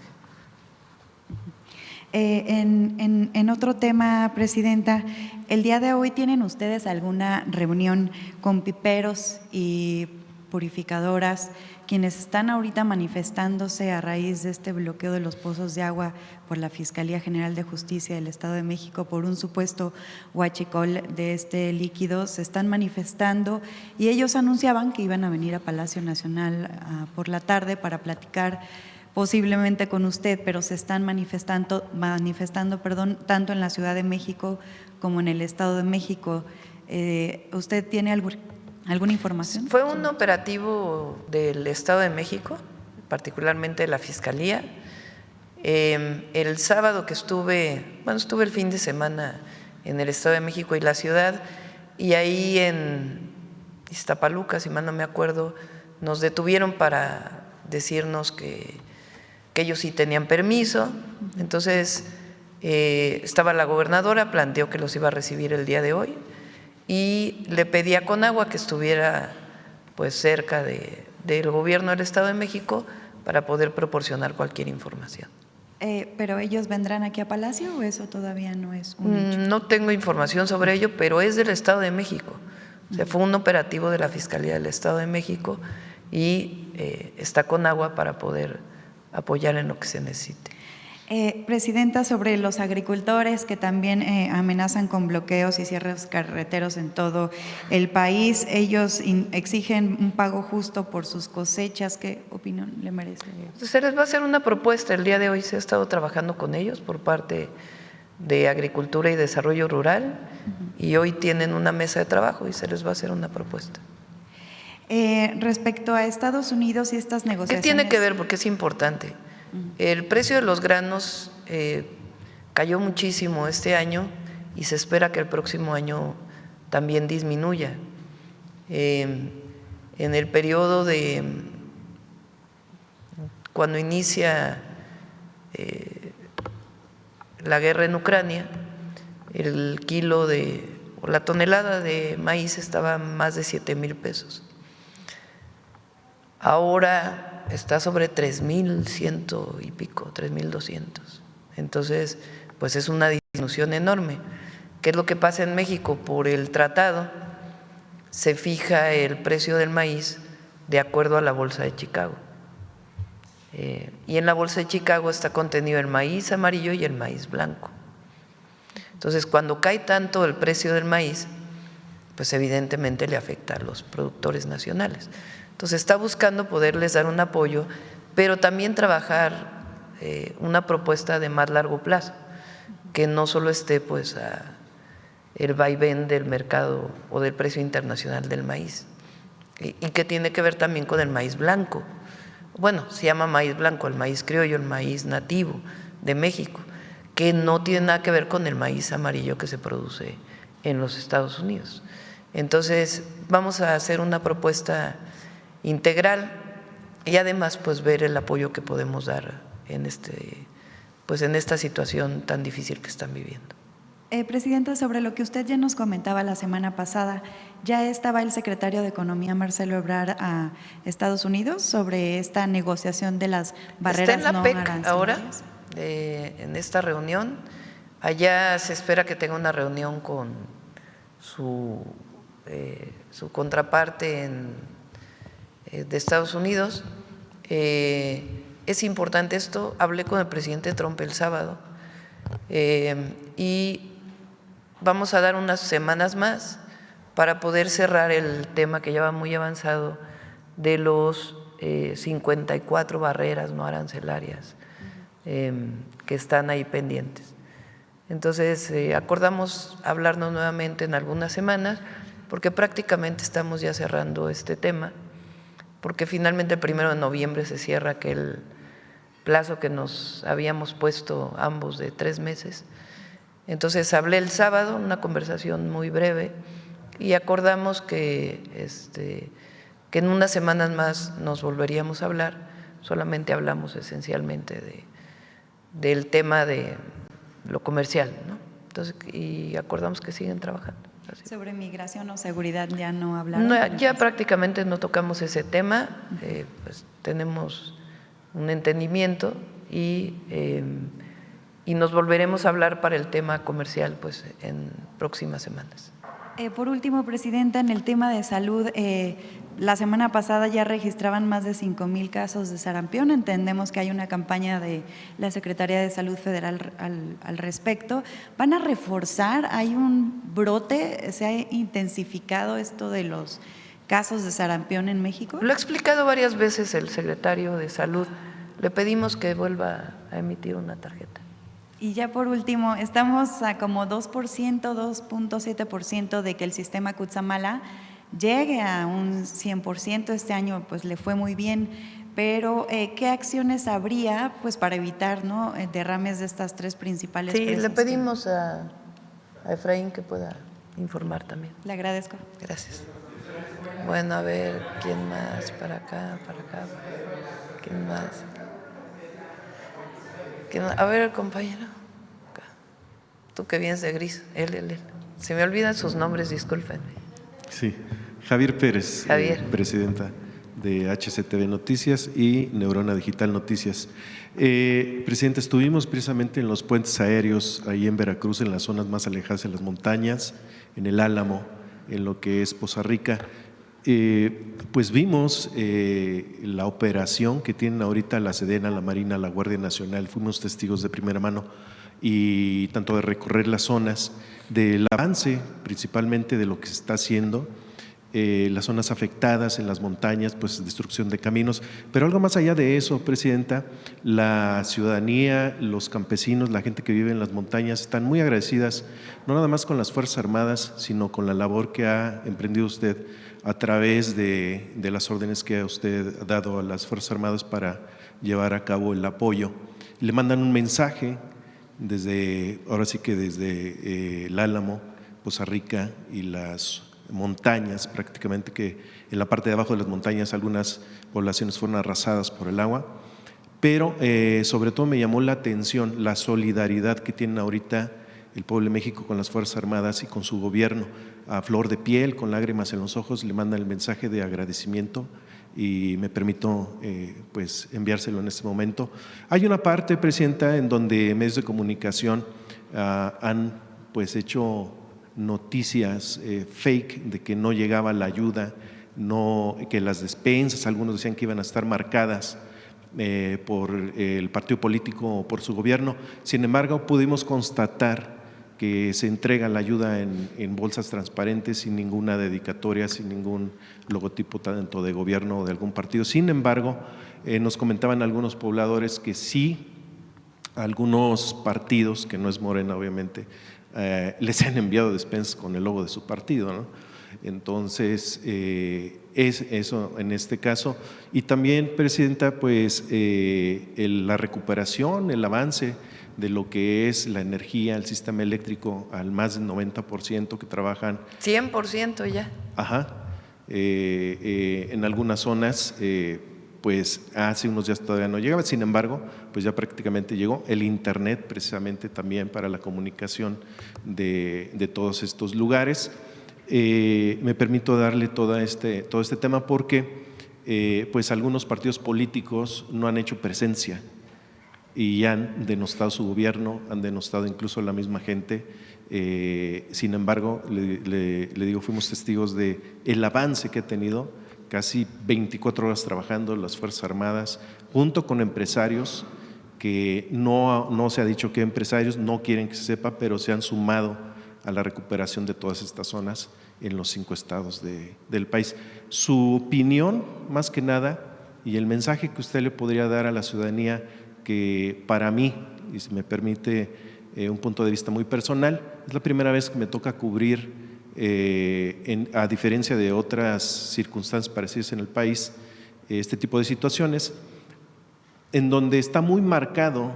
En otro tema, Presidenta, el día de hoy ¿tienen ustedes alguna reunión con piperos y purificadoras, quienes están ahorita manifestándose a raíz de este bloqueo de los pozos de agua por la Fiscalía General de Justicia del Estado de México por un supuesto huachicol de este líquido? Se están manifestando y ellos anunciaban que iban a venir a Palacio Nacional por la tarde para platicar posiblemente con usted, pero se están manifestando, tanto en la Ciudad de México como en el Estado de México. ¿Usted tiene alguna información? Fue un operativo del Estado de México, particularmente de la Fiscalía. El sábado que estuve el fin de semana en el Estado de México y la ciudad, y ahí en Iztapaluca, si mal no me acuerdo, nos detuvieron para decirnos que ellos sí tenían permiso. Entonces estaba la gobernadora, planteó que los iba a recibir el día de hoy y le pedí a Conagua que estuviera pues cerca del gobierno del Estado de México para poder proporcionar cualquier información. ¿Pero ellos vendrán aquí a Palacio o eso todavía no es un hecho? No tengo información sobre ello, pero es del Estado de México. O sea, fue un operativo de la Fiscalía del Estado de México y está Conagua para poder apoyar en lo que se necesite. Presidenta, sobre los agricultores que también amenazan con bloqueos y cierres carreteros en todo el país, ellos exigen un pago justo por sus cosechas. ¿Qué opinión le merece? Se les va a hacer una propuesta. El día de hoy se ha estado trabajando con ellos por parte de Agricultura y Desarrollo Rural y hoy tienen una mesa de trabajo y se les va a hacer una propuesta. Respecto a Estados Unidos y estas negociaciones… ¿Qué tiene que ver? Porque es importante. El precio de los granos cayó muchísimo este año y se espera que el próximo año también disminuya. En el periodo de cuando inicia la guerra en Ucrania, el kilo o la tonelada de maíz estaba más de 7,000 pesos. Ahora está sobre 3,100 y pico, 3,200. Entonces, pues es una disminución enorme. ¿Qué es lo que pasa en México? Por el tratado se fija el precio del maíz de acuerdo a la Bolsa de Chicago. Y en la Bolsa de Chicago está contenido el maíz amarillo y el maíz blanco. Entonces, cuando cae tanto el precio del maíz, pues evidentemente le afecta a los productores nacionales. Entonces está buscando poderles dar un apoyo, pero también trabajar una propuesta de más largo plazo, que no solo esté pues el vaivén del mercado o del precio internacional del maíz, y que tiene que ver también con el maíz blanco. Bueno, se llama maíz blanco, el maíz criollo, el maíz nativo de México, que no tiene nada que ver con el maíz amarillo que se produce en los Estados Unidos. Entonces vamos a hacer una propuesta integral y además pues ver el apoyo que podemos dar en esta situación tan difícil que están viviendo. Presidenta, sobre lo que usted ya nos comentaba la semana pasada, ¿ya estaba el secretario de Economía, Marcelo Ebrard, a Estados Unidos sobre esta negociación de las barreras está en la no PEC arancelarias? ahora, en esta reunión. Allá se espera que tenga una reunión con su contraparte de Estados Unidos. es importante esto. Hablé con el presidente Trump el sábado y vamos a dar unas semanas más para poder cerrar el tema que ya va muy avanzado de los 54 barreras no arancelarias que están ahí pendientes. Entonces, acordamos hablarnos nuevamente en algunas semanas, porque prácticamente estamos ya cerrando este tema, porque finalmente el 1 de noviembre se cierra aquel plazo que nos habíamos puesto ambos de 3 meses. Entonces, hablé el sábado, una conversación muy breve, y acordamos que en unas semanas más nos volveríamos a hablar. Solamente hablamos esencialmente del tema de lo comercial, ¿no? Entonces, y acordamos que siguen trabajando. Así. Sobre migración o seguridad ya no hablaron. No, ya prácticamente no tocamos ese tema, pues tenemos un entendimiento y nos volveremos a hablar para el tema comercial pues en próximas semanas. Por último, Presidenta, en el tema de salud, la semana pasada ya registraban más de 5,000 casos de sarampión. Entendemos que hay una campaña de la Secretaría de Salud Federal al respecto. ¿Van a reforzar? ¿Hay un brote? ¿Se ha intensificado esto de los casos de sarampión en México? Lo ha explicado varias veces el secretario de Salud. Le pedimos que vuelva a emitir una tarjeta. Y ya por último, estamos a como 2%, 2.7% de que el sistema Cutzamala llegue a un 100%. Este año pues le fue muy bien, pero ¿qué acciones habría pues para evitar, ¿no?, derrames de estas 3 principales presas? Sí, le pedimos a Efraín que pueda informar también. Le agradezco. Gracias. Bueno, a ver, ¿quién más? Para acá, para acá. ¿Quién más? A ver, el compañero. Acá. Tú que vienes de gris, él. Se me olvidan sus nombres, discúlpenme. Sí, Javier Pérez, Javier. Presidenta de HCTV Noticias y Neurona Digital Noticias. Presidenta, estuvimos precisamente en los puentes aéreos, ahí en Veracruz, en las zonas más alejadas de las montañas, en el Álamo, en lo que es Poza Rica. Pues vimos la operación que tienen ahorita la Sedena, la Marina, la Guardia Nacional. Fuimos testigos de primera mano y tanto de recorrer las zonas, del avance principalmente de lo que se está haciendo, las zonas afectadas en las montañas, pues destrucción de caminos, pero algo más allá de eso, Presidenta, la ciudadanía, los campesinos, la gente que vive en las montañas están muy agradecidas, no nada más con las Fuerzas Armadas, sino con la labor que ha emprendido usted a través de las órdenes que usted ha dado a las Fuerzas Armadas para llevar a cabo el apoyo. Le mandan un mensaje ahora sí que desde el Álamo, Poza Rica y las montañas, prácticamente que en la parte de abajo de las montañas algunas poblaciones fueron arrasadas por el agua, pero sobre todo me llamó la atención la solidaridad que tienen ahorita el pueblo de México con las Fuerzas Armadas y con su gobierno. A flor de piel, con lágrimas en los ojos, le mandan el mensaje de agradecimiento y me permito pues enviárselo en este momento. Hay una parte, Presidenta, en donde medios de comunicación han pues hecho noticias fake de que no llegaba la ayuda, que las despensas, algunos decían que iban a estar marcadas por el partido político o por su gobierno. Sin embargo, pudimos constatar que se entrega la ayuda en bolsas transparentes, sin ninguna dedicatoria, sin ningún logotipo tanto de gobierno o de algún partido. Sin embargo, nos comentaban algunos pobladores que sí, algunos partidos, que no es Morena obviamente, les han enviado despensas con el logo de su partido, ¿no? Entonces, es eso en este caso. Y también, Presidenta, pues la recuperación, el avance de lo que es la energía, el sistema eléctrico al más del 90% que trabajan. 100% ya. Ajá. En algunas zonas, pues hace unos días todavía no llegaba, sin embargo, pues ya prácticamente llegó el internet precisamente también para la comunicación de todos estos lugares. Me permito darle todo este tema porque pues algunos partidos políticos no han hecho presencia y han denostado su gobierno, han denostado incluso a la misma gente. Sin embargo, le digo, fuimos testigos del avance que ha tenido casi 24 horas trabajando las Fuerzas Armadas, junto con empresarios que no se ha dicho qué empresarios, no quieren que se sepa, pero se han sumado a la recuperación de todas estas zonas en los 5 estados del país. Su opinión, más que nada, y el mensaje que usted le podría dar a la ciudadanía, que para mí, y si me permite un punto de vista muy personal, es la primera vez que me toca cubrir, a diferencia de otras circunstancias parecidas en el país, este tipo de situaciones, en donde está muy marcado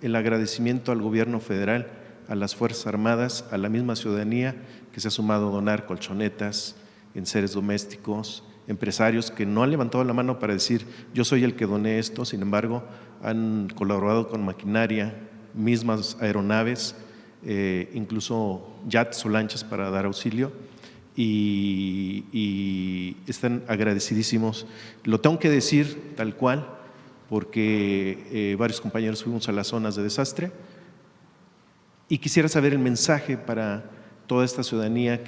el agradecimiento al gobierno federal, a las Fuerzas Armadas, a la misma ciudadanía que se ha sumado a donar colchonetas, enseres domésticos, empresarios que no han levantado la mano para decir yo soy el que doné esto, sin embargo han colaborado con maquinaria, mismas aeronaves, incluso yates o lanchas para dar auxilio, y están agradecidísimos. Lo tengo que decir tal cual, porque varios compañeros fuimos a las zonas de desastre, y quisiera saber el mensaje para toda esta ciudadanía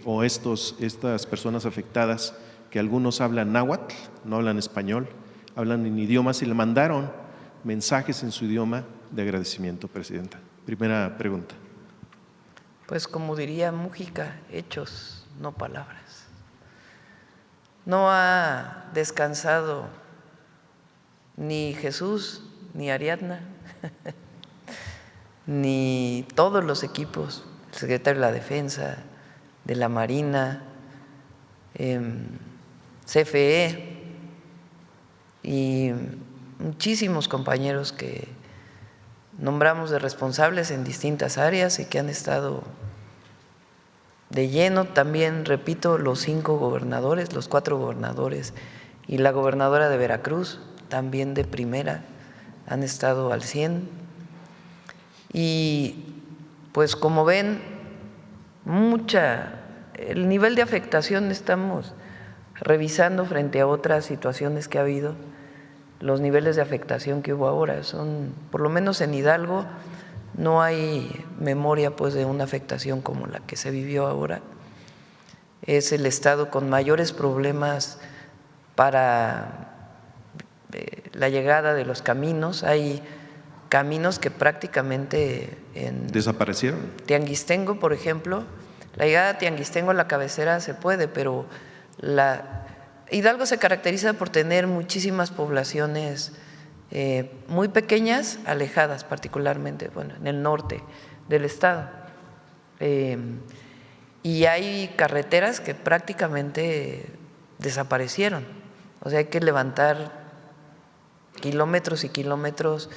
o estas personas afectadas, que algunos hablan náhuatl, no hablan español, hablan en idiomas, y le mandaron mensajes en su idioma de agradecimiento, Presidenta. Primera pregunta. Pues como diría Mújica, hechos, no palabras. No ha descansado ni Jesús, ni Ariadna, ni todos los equipos, el secretario de la Defensa, de la Marina, CFE y muchísimos compañeros que nombramos de responsables en distintas áreas y que han estado de lleno. También, repito, los 5 gobernadores, los 4 gobernadores y la gobernadora de Veracruz, también de primera, han estado al 100. Y pues como ven, el nivel de afectación estamos revisando frente a otras situaciones que ha habido. Los niveles de afectación que hubo ahora son, por lo menos en Hidalgo, no hay memoria pues de una afectación como la que se vivió ahora. Es el estado con mayores problemas para la llegada de los caminos. Hay caminos que prácticamente ¿desaparecieron? Tianguistengo, por ejemplo, la llegada a Tianguistengo a la cabecera se puede, pero Hidalgo se caracteriza por tener muchísimas poblaciones muy pequeñas, alejadas particularmente, bueno, en el norte del estado. Y hay carreteras que prácticamente desaparecieron. O sea, hay que levantar kilómetros y kilómetros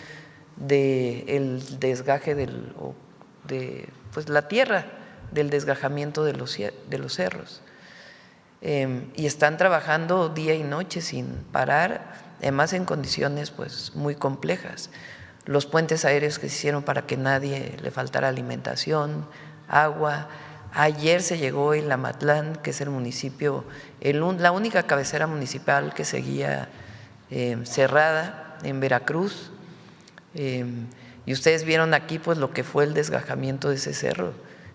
del desgaje de la tierra, del desgajamiento de los cerros. Y están trabajando día y noche sin parar, además en condiciones pues muy complejas. Los puentes aéreos que se hicieron para que nadie le faltara alimentación, agua. Ayer se llegó en Ilamatlán, que es el municipio, la única cabecera municipal que seguía cerrada en Veracruz. Y ustedes vieron aquí pues lo que fue el desgajamiento de ese cerro,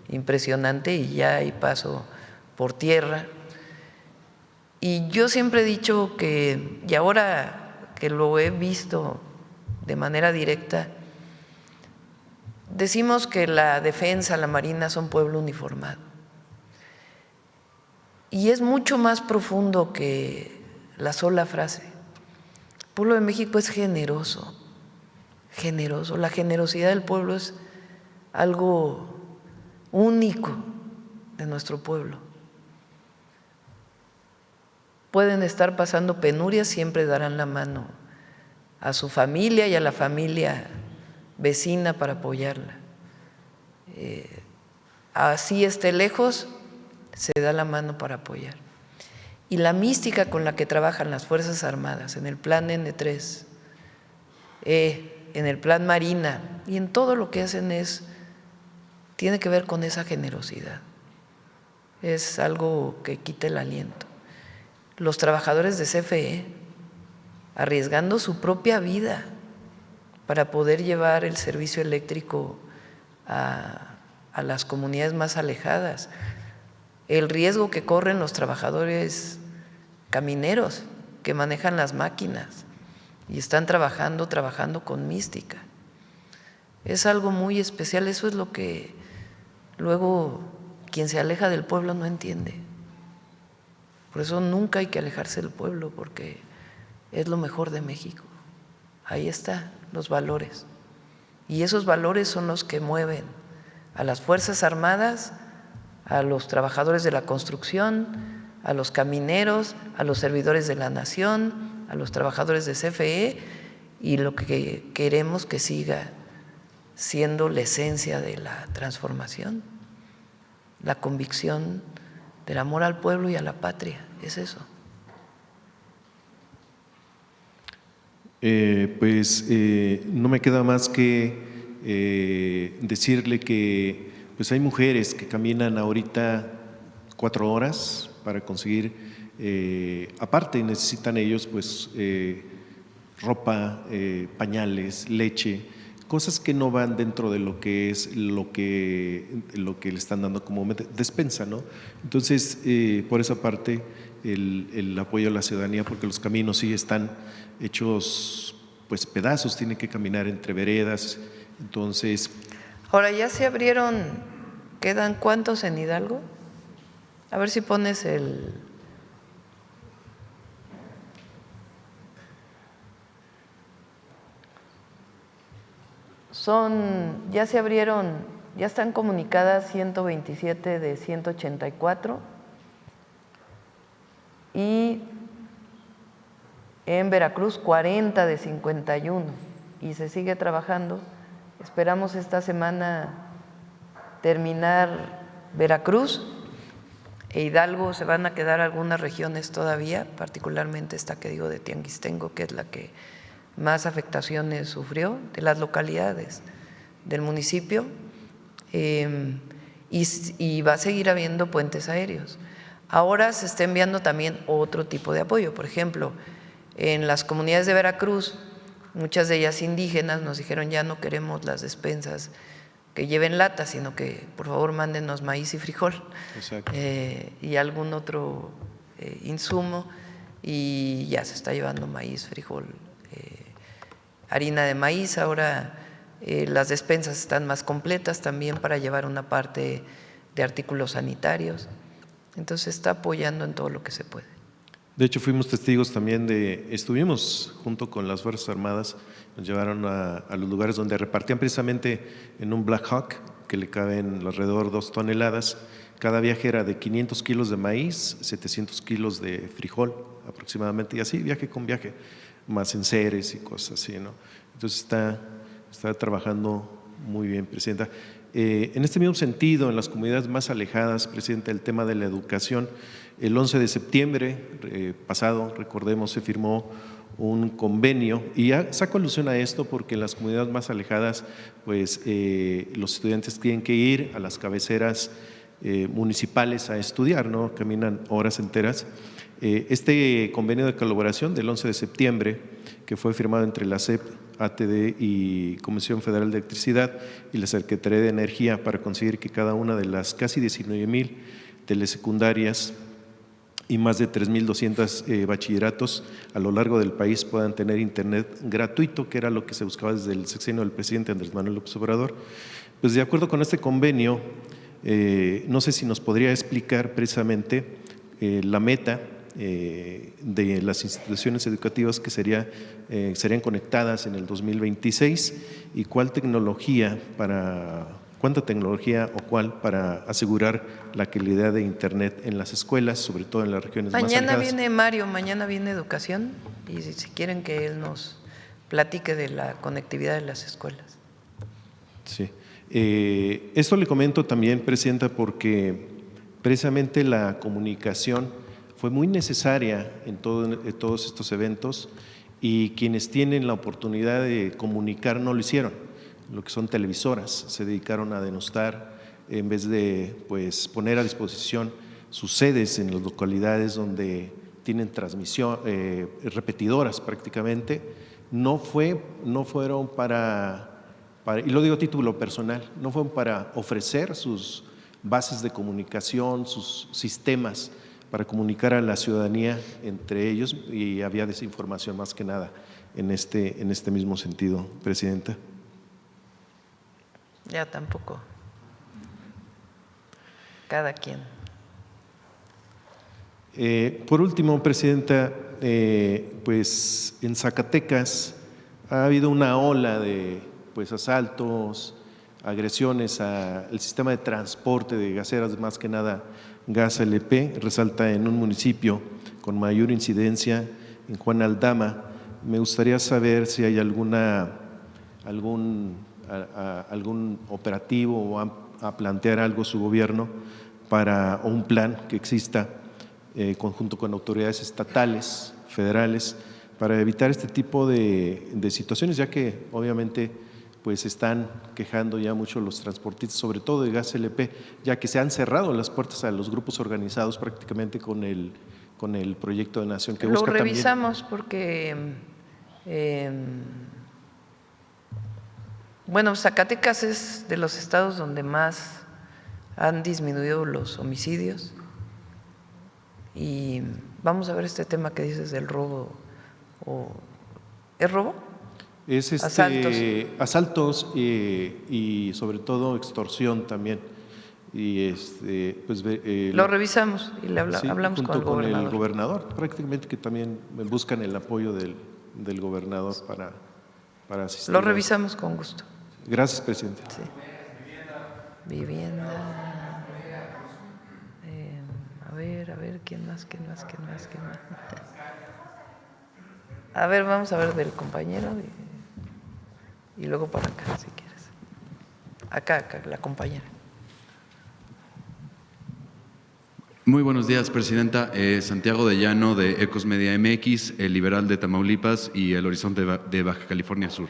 impresionante, y ya hay paso por tierra. Y yo siempre he dicho que, y ahora que lo he visto de manera directa, decimos que la defensa, la Marina son pueblo uniformado. Y es mucho más profundo que la sola frase. El pueblo de México es generoso, generoso. La generosidad del pueblo es algo único de nuestro pueblo. Pueden estar pasando penurias, siempre darán la mano a su familia y a la familia vecina para apoyarla. Así esté lejos, se da la mano para apoyar. Y la mística con la que trabajan las Fuerzas Armadas en el plan N3, en el plan Marina y en todo lo que hacen tiene que ver con esa generosidad. Es algo que quita el aliento. Los trabajadores de CFE arriesgando su propia vida para poder llevar el servicio eléctrico a las comunidades más alejadas. El riesgo que corren los trabajadores camineros que manejan las máquinas y están trabajando con mística. Es algo muy especial, eso es lo que luego quien se aleja del pueblo no entiende. Por eso nunca hay que alejarse del pueblo, porque es lo mejor de México. Ahí están los valores. Y esos valores son los que mueven a las Fuerzas Armadas, a los trabajadores de la construcción, a los camineros, a los servidores de la nación, a los trabajadores de CFE, y lo que queremos que siga siendo la esencia de la transformación, la convicción del amor al pueblo y a la patria, es eso. No me queda más que decirle que pues hay mujeres que caminan ahorita 4 horas para conseguir, aparte necesitan ellos pues ropa, pañales, leche, cosas que no van dentro de lo que es lo que le están dando como despensa, ¿no? Entonces, por esa parte, el apoyo a la ciudadanía, porque los caminos sí están hechos pues pedazos, tienen que caminar entre veredas, entonces… Ahora ya se abrieron, ¿quedan cuántos en Hidalgo? A ver si pones el… ya se abrieron, ya están comunicadas 127 de 184 y en Veracruz 40 de 51 y se sigue trabajando. Esperamos esta semana terminar Veracruz e Hidalgo. Se van a quedar algunas regiones todavía, particularmente esta que digo de Tianguistengo, que es la que más afectaciones sufrió de las localidades del municipio, y va a seguir habiendo puentes aéreos. Ahora se está enviando también otro tipo de apoyo. Por ejemplo, en las comunidades de Veracruz, muchas de ellas indígenas, nos dijeron ya no queremos las despensas que lleven latas, sino que por favor mándenos maíz y frijol. Y algún otro insumo, y ya se está llevando maíz, frijol, harina de maíz. Ahora las despensas están más completas también para llevar una parte de artículos sanitarios. Entonces está apoyando en todo lo que se puede. De hecho, fuimos testigos también estuvimos junto con las Fuerzas Armadas, nos llevaron a los lugares donde repartían precisamente en un Black Hawk, que le caben alrededor 2 toneladas. Cada viaje era de 500 kilos de maíz, 700 kilos de frijol aproximadamente, y así viaje con viaje, más enseres y cosas así, ¿no? Entonces está trabajando muy bien, Presidenta. En este mismo sentido, en las comunidades más alejadas, Presidenta, el tema de la educación, el 11 de septiembre pasado, recordemos, se firmó un convenio, y saco alusión a esto porque en las comunidades más alejadas, pues los estudiantes tienen que ir a las cabeceras municipales a estudiar, ¿no? Caminan horas enteras. Este convenio de colaboración del 11 de septiembre, que fue firmado entre la SEP, ATD y Comisión Federal de Electricidad y la Secretaría de Energía, para conseguir que cada una de las casi 19,000 telesecundarias y más de 3,200 bachilleratos a lo largo del país puedan tener internet gratuito, que era lo que se buscaba desde el sexenio del presidente Andrés Manuel López Obrador. Pues de acuerdo con este convenio, no sé si nos podría explicar precisamente la meta de las instituciones educativas que serían conectadas en el 2026 y cuánta tecnología o cuál para asegurar la calidad de internet en las escuelas, sobre todo en las regiones más alejadas. Mañana viene Mario, mañana viene Educación, y si quieren que él nos platique de la conectividad de las escuelas. Sí. Esto le comento también, Presidenta, porque precisamente la comunicación fue muy necesaria en todos estos eventos, y quienes tienen la oportunidad de comunicar no lo hicieron. Lo que son televisoras se dedicaron a denostar en vez de pues poner a disposición sus sedes en las localidades donde tienen transmisión, repetidoras prácticamente. No fueron para, y lo digo a título personal, no fueron para ofrecer sus bases de comunicación, sus sistemas para comunicar a la ciudadanía entre ellos, y había desinformación más que nada en este mismo sentido, Presidenta. Ya tampoco. Cada quien. Por último, Presidenta, pues en Zacatecas ha habido una ola de asaltos, agresiones al sistema de transporte de gaseras, más que nada Gas LP, resalta en un municipio con mayor incidencia, en Juan Aldama. Me gustaría saber si hay algún operativo o a plantear algo su gobierno o un plan que exista conjunto con autoridades estatales, federales, para evitar este tipo de situaciones, ya que obviamente pues están quejando ya mucho los transportistas, sobre todo de Gas LP, ya que se han cerrado las puertas a los grupos organizados prácticamente con el proyecto de nación que busca también. Lo revisamos porque, bueno, Zacatecas es de los estados donde más han disminuido los homicidios, y vamos a ver este tema que dices del robo. ¿Es robo? Es asaltos y sobre todo extorsión también. Y lo revisamos y le sí, hablamos junto con el el gobernador, prácticamente, que también buscan el apoyo del gobernador para asistir. Lo revisamos con gusto. Gracias, Presidente. Sí. Vivienda. A ver, ¿quién más? A ver, vamos a ver del compañero y luego para acá, si quieres. Acá, la compañera. Muy buenos días, Presidenta. Santiago de Llano, de Ecos Media MX, el Liberal de Tamaulipas y el Horizonte de Baja California Sur.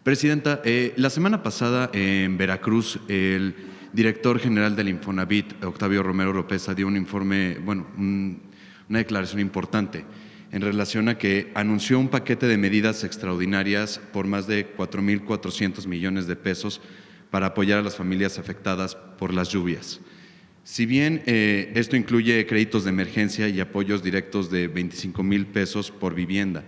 Presidenta, la semana pasada en Veracruz, el director general del Infonavit, Octavio Romero Oropeza, dio un informe, una declaración importante en relación a que anunció un paquete de medidas extraordinarias por más de 4.400 millones de pesos para apoyar a las familias afectadas por las lluvias. Si bien esto incluye créditos de emergencia y apoyos directos de 25,000 pesos por vivienda,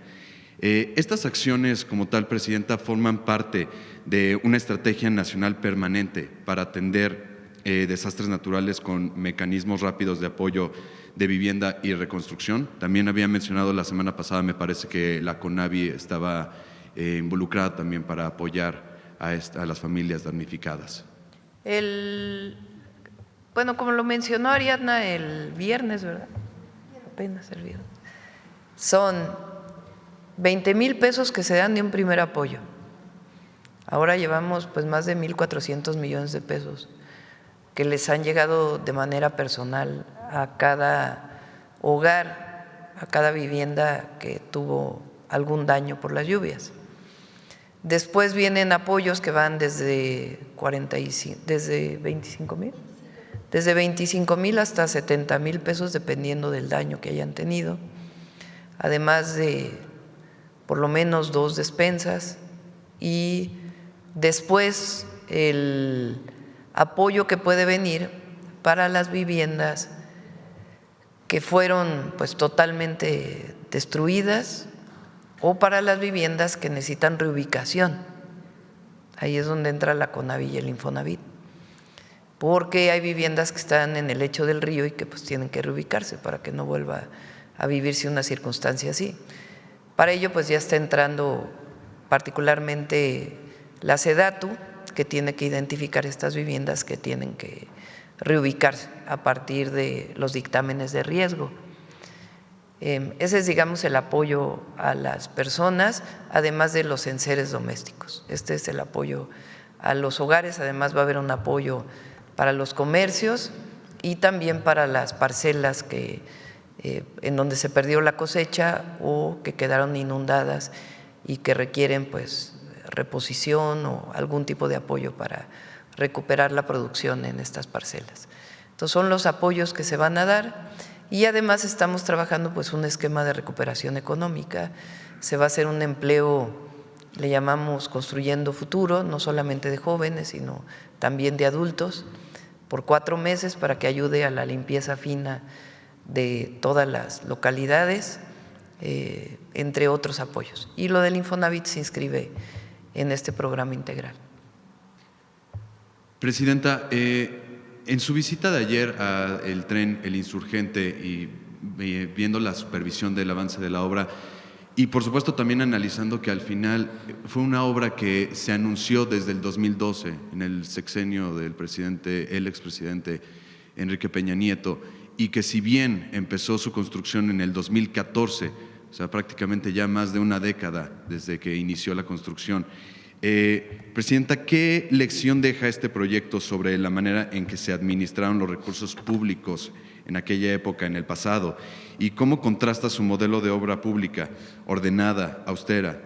estas acciones como tal, Presidenta, forman parte de una estrategia nacional permanente para atender desastres naturales con mecanismos rápidos de apoyo de vivienda y reconstrucción. También había mencionado la semana pasada, me parece que la CONAVI estaba involucrada también para apoyar a las familias damnificadas. Bueno, como lo mencionó Ariadna el viernes, ¿verdad? Apenas el viernes. Son 20,000 pesos que se dan de un primer apoyo. Ahora llevamos pues más de 1.400 millones de pesos que les han llegado de manera personal a cada hogar, a cada vivienda que tuvo algún daño por las lluvias. Después vienen apoyos que van desde 25,000 hasta 70,000 pesos, dependiendo del daño que hayan tenido, además de por lo menos 2 despensas, y después el apoyo que puede venir para las viviendas que fueron pues totalmente destruidas o para las viviendas que necesitan reubicación. Ahí es donde entra la CONAVI y el Infonavit, porque hay viviendas que están en el lecho del río y que pues tienen que reubicarse para que no vuelva a vivirse una circunstancia así. Para ello pues ya está entrando particularmente la SEDATU, que tiene que identificar estas viviendas que tienen que reubicarse a partir de los dictámenes de riesgo. Ese es, digamos, el apoyo a las personas, además de los enseres domésticos. Este es el apoyo a los hogares, además va a haber un apoyo para los comercios y también para las parcelas que en donde se perdió la cosecha o que quedaron inundadas y que requieren pues reposición o algún tipo de apoyo para recuperar la producción en estas parcelas. Entonces son los apoyos que se van a dar, y además estamos trabajando pues un esquema de recuperación económica. Se va a hacer un empleo, le llamamos Construyendo Futuro, no solamente de jóvenes sino también de adultos, por 4 meses para que ayude a la limpieza fina de todas las localidades, entre otros apoyos. Y lo del Infonavit se inscribe en este programa integral. Presidenta, en su visita de ayer al tren El Insurgente y viendo la supervisión del avance de la obra, y por supuesto también analizando que al final fue una obra que se anunció desde el 2012, en el sexenio del el expresidente Enrique Peña Nieto, y que si bien empezó su construcción en el 2014, o sea, prácticamente ya más de una década desde que inició la construcción, Presidenta, ¿qué lección deja este proyecto sobre la manera en que se administraron los recursos públicos en aquella época, en el pasado? ¿Y cómo contrasta su modelo de obra pública ordenada, austera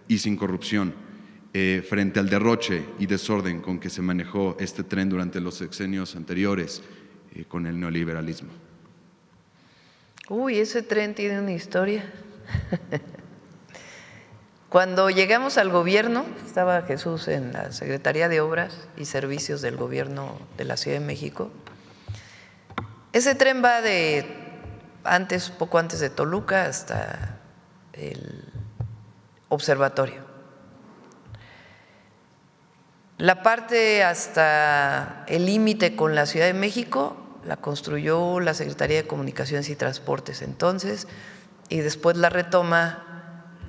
y sin corrupción frente al derroche y desorden con que se manejó este tren durante los sexenios anteriores con el neoliberalismo? Uy, ese tren tiene una historia. Cuando llegamos al gobierno, estaba Jesús en la Secretaría de Obras y Servicios del Gobierno de la Ciudad de México. Ese tren va de poco antes de Toluca hasta el observatorio. La parte hasta el límite con la Ciudad de México la construyó la Secretaría de Comunicaciones y Transportes entonces, y después la retoma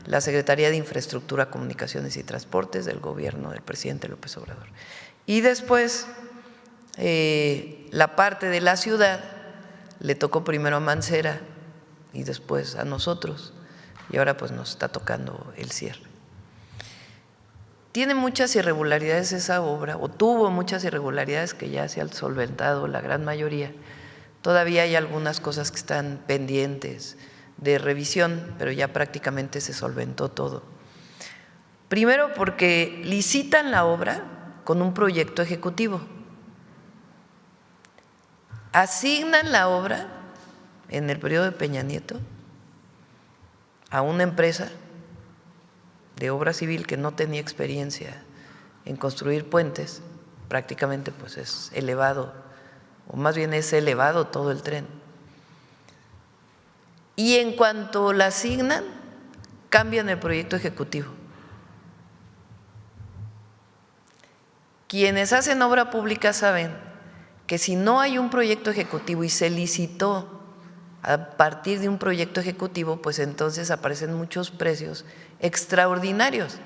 la Secretaría de Infraestructura, Comunicaciones y Transportes del gobierno del presidente López Obrador. Y después la parte de la ciudad le tocó primero a Mancera y después a nosotros, y ahora pues nos está tocando el cierre. Tiene muchas irregularidades esa obra, o tuvo muchas irregularidades que ya se han solventado la gran mayoría. Todavía hay algunas cosas que están pendientes de revisión, pero ya prácticamente se solventó todo. Primero porque licitan la obra con un proyecto ejecutivo. Asignan la obra en el periodo de Peña Nieto a una empresa de obra civil que no tenía experiencia en construir puentes, prácticamente pues es elevado, o más bien es elevado todo el tren. Y en cuanto la asignan, cambian el proyecto ejecutivo. Quienes hacen obra pública saben que si no hay un proyecto ejecutivo y se licitó a partir de un proyecto ejecutivo, pues entonces aparecen muchos precios extraordinarios,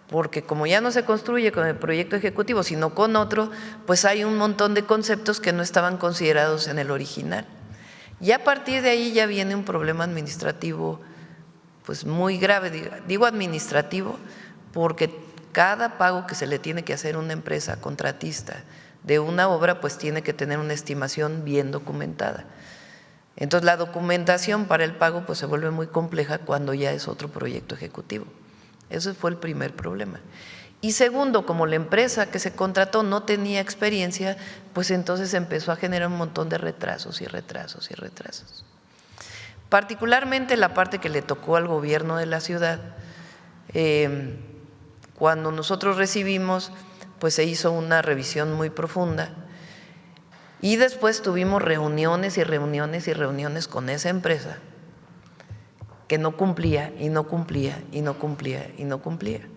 porque como ya no se construye con el proyecto ejecutivo, sino con otro, pues hay un montón de conceptos que no estaban considerados en el original. Y a partir de ahí ya viene un problema administrativo pues muy grave, digo administrativo, porque cada pago que se le tiene que hacer a una empresa contratista de una obra pues tiene que tener una estimación bien documentada. Entonces la documentación para el pago pues se vuelve muy compleja cuando ya es otro proyecto ejecutivo. Ese fue el primer problema. Y segundo, como la empresa que se contrató no tenía experiencia, pues entonces empezó a generar un montón de retrasos y retrasos y retrasos. Particularmente la parte que le tocó al gobierno de la ciudad, cuando nosotros recibimos, pues se hizo una revisión muy profunda y después tuvimos reuniones y reuniones y reuniones con esa empresa que no cumplía y no cumplía y no cumplía y no cumplía.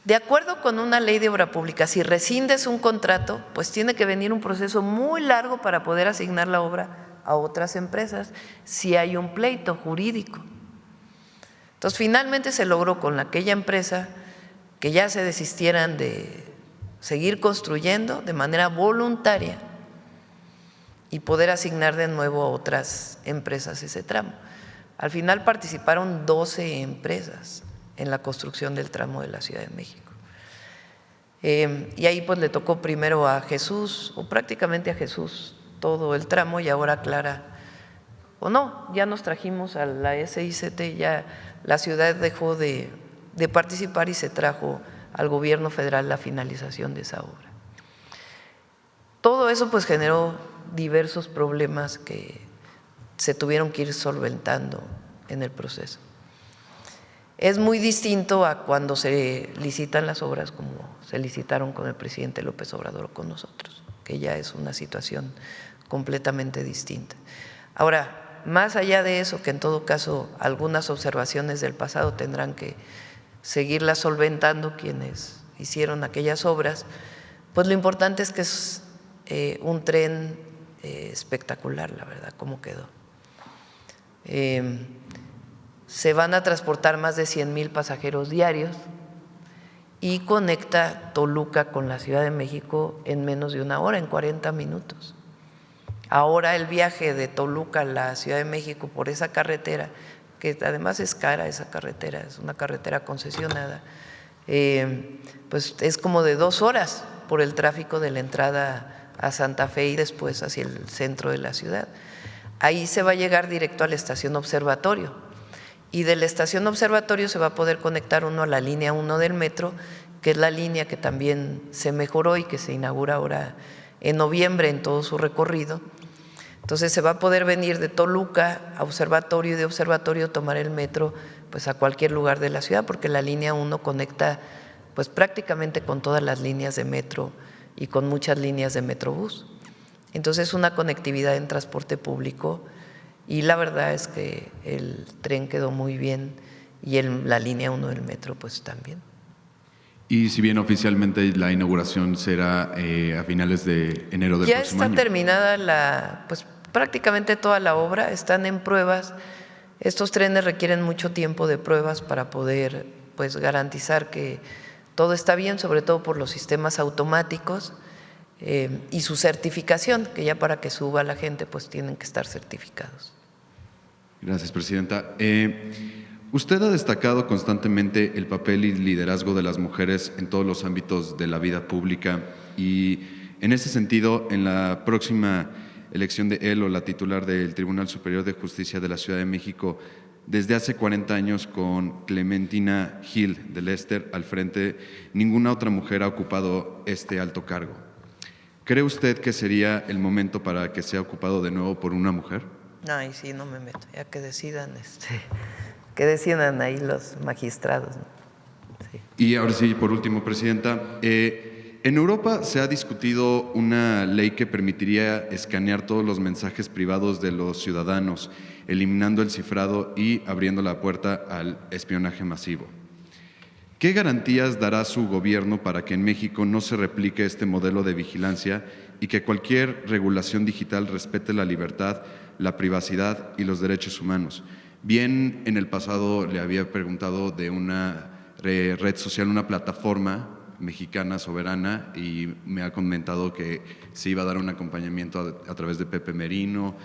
De acuerdo con una ley de obra pública, si rescindes un contrato, pues tiene que venir un proceso muy largo para poder asignar la obra a otras empresas si hay un pleito jurídico. Entonces, finalmente se logró con aquella empresa que ya se desistieran de seguir construyendo de manera voluntaria y poder asignar de nuevo a otras empresas ese tramo. Al final participaron 12 empresas en la construcción del tramo de la Ciudad de México. Y ahí pues le tocó primero a Jesús, o prácticamente a Jesús, todo el tramo, y ahora Clara, o no, ya nos trajimos a la SICT, ya la ciudad dejó de participar y se trajo al gobierno federal la finalización de esa obra. Todo eso pues generó diversos problemas que se tuvieron que ir solventando en el proceso. Es muy distinto a cuando se licitan las obras como se licitaron con el presidente López Obrador o con nosotros, que ya es una situación completamente distinta. Ahora, más allá de eso, que en todo caso algunas observaciones del pasado tendrán que seguirlas solventando quienes hicieron aquellas obras, pues lo importante es que es un tren espectacular, la verdad, cómo quedó. Se van a transportar más de 100,000 pasajeros diarios y conecta Toluca con la Ciudad de México en menos de una hora, en 40 minutos. Ahora el viaje de Toluca a la Ciudad de México por esa carretera, que además es cara esa carretera, es una carretera concesionada, pues es como de 2 horas por el tráfico de la entrada a Santa Fe y después hacia el centro de la ciudad. Ahí se va a llegar directo a la estación Observatorio y de la estación Observatorio se va a poder conectar uno a la línea 1 del metro, que es la línea que también se mejoró y que se inaugura ahora en noviembre en todo su recorrido. Entonces se va a poder venir de Toluca a Observatorio y de Observatorio tomar el metro pues a cualquier lugar de la ciudad, porque la línea 1 conecta pues prácticamente con todas las líneas de metro y con muchas líneas de Metrobús. Entonces una conectividad en transporte público y la verdad es que el tren quedó muy bien y la línea 1 del metro pues también. Y si bien oficialmente la inauguración será a finales de enero del próximo año. Ya está terminada pues prácticamente toda la obra, están en pruebas. Estos trenes requieren mucho tiempo de pruebas para poder pues garantizar que todo está bien, sobre todo por los sistemas automáticos y su certificación, que ya para que suba la gente pues tienen que estar certificados. Gracias, Presidenta. Usted ha destacado constantemente el papel y liderazgo de las mujeres en todos los ámbitos de la vida pública y en ese sentido, en la próxima elección de él o la titular del Tribunal Superior de Justicia de la Ciudad de México, desde hace 40 años con Clementina Gil de Lester al frente, ninguna otra mujer ha ocupado este alto cargo. ¿Cree usted que sería el momento para que sea ocupado de nuevo por una mujer? Ay, sí, no me meto, ya que decidan, que decidan ahí los magistrados, ¿no? Sí. Y ahora sí, por último, Presidenta, en Europa se ha discutido una ley que permitiría escanear todos los mensajes privados de los ciudadanos, eliminando el cifrado y abriendo la puerta al espionaje masivo. ¿Qué garantías dará su gobierno para que en México no se replique este modelo de vigilancia y que cualquier regulación digital respete la libertad, la privacidad y los derechos humanos? Bien, en el pasado le había preguntado de una red social, una plataforma mexicana soberana, y me ha comentado que se iba a dar un acompañamiento a través de Pepe Merino,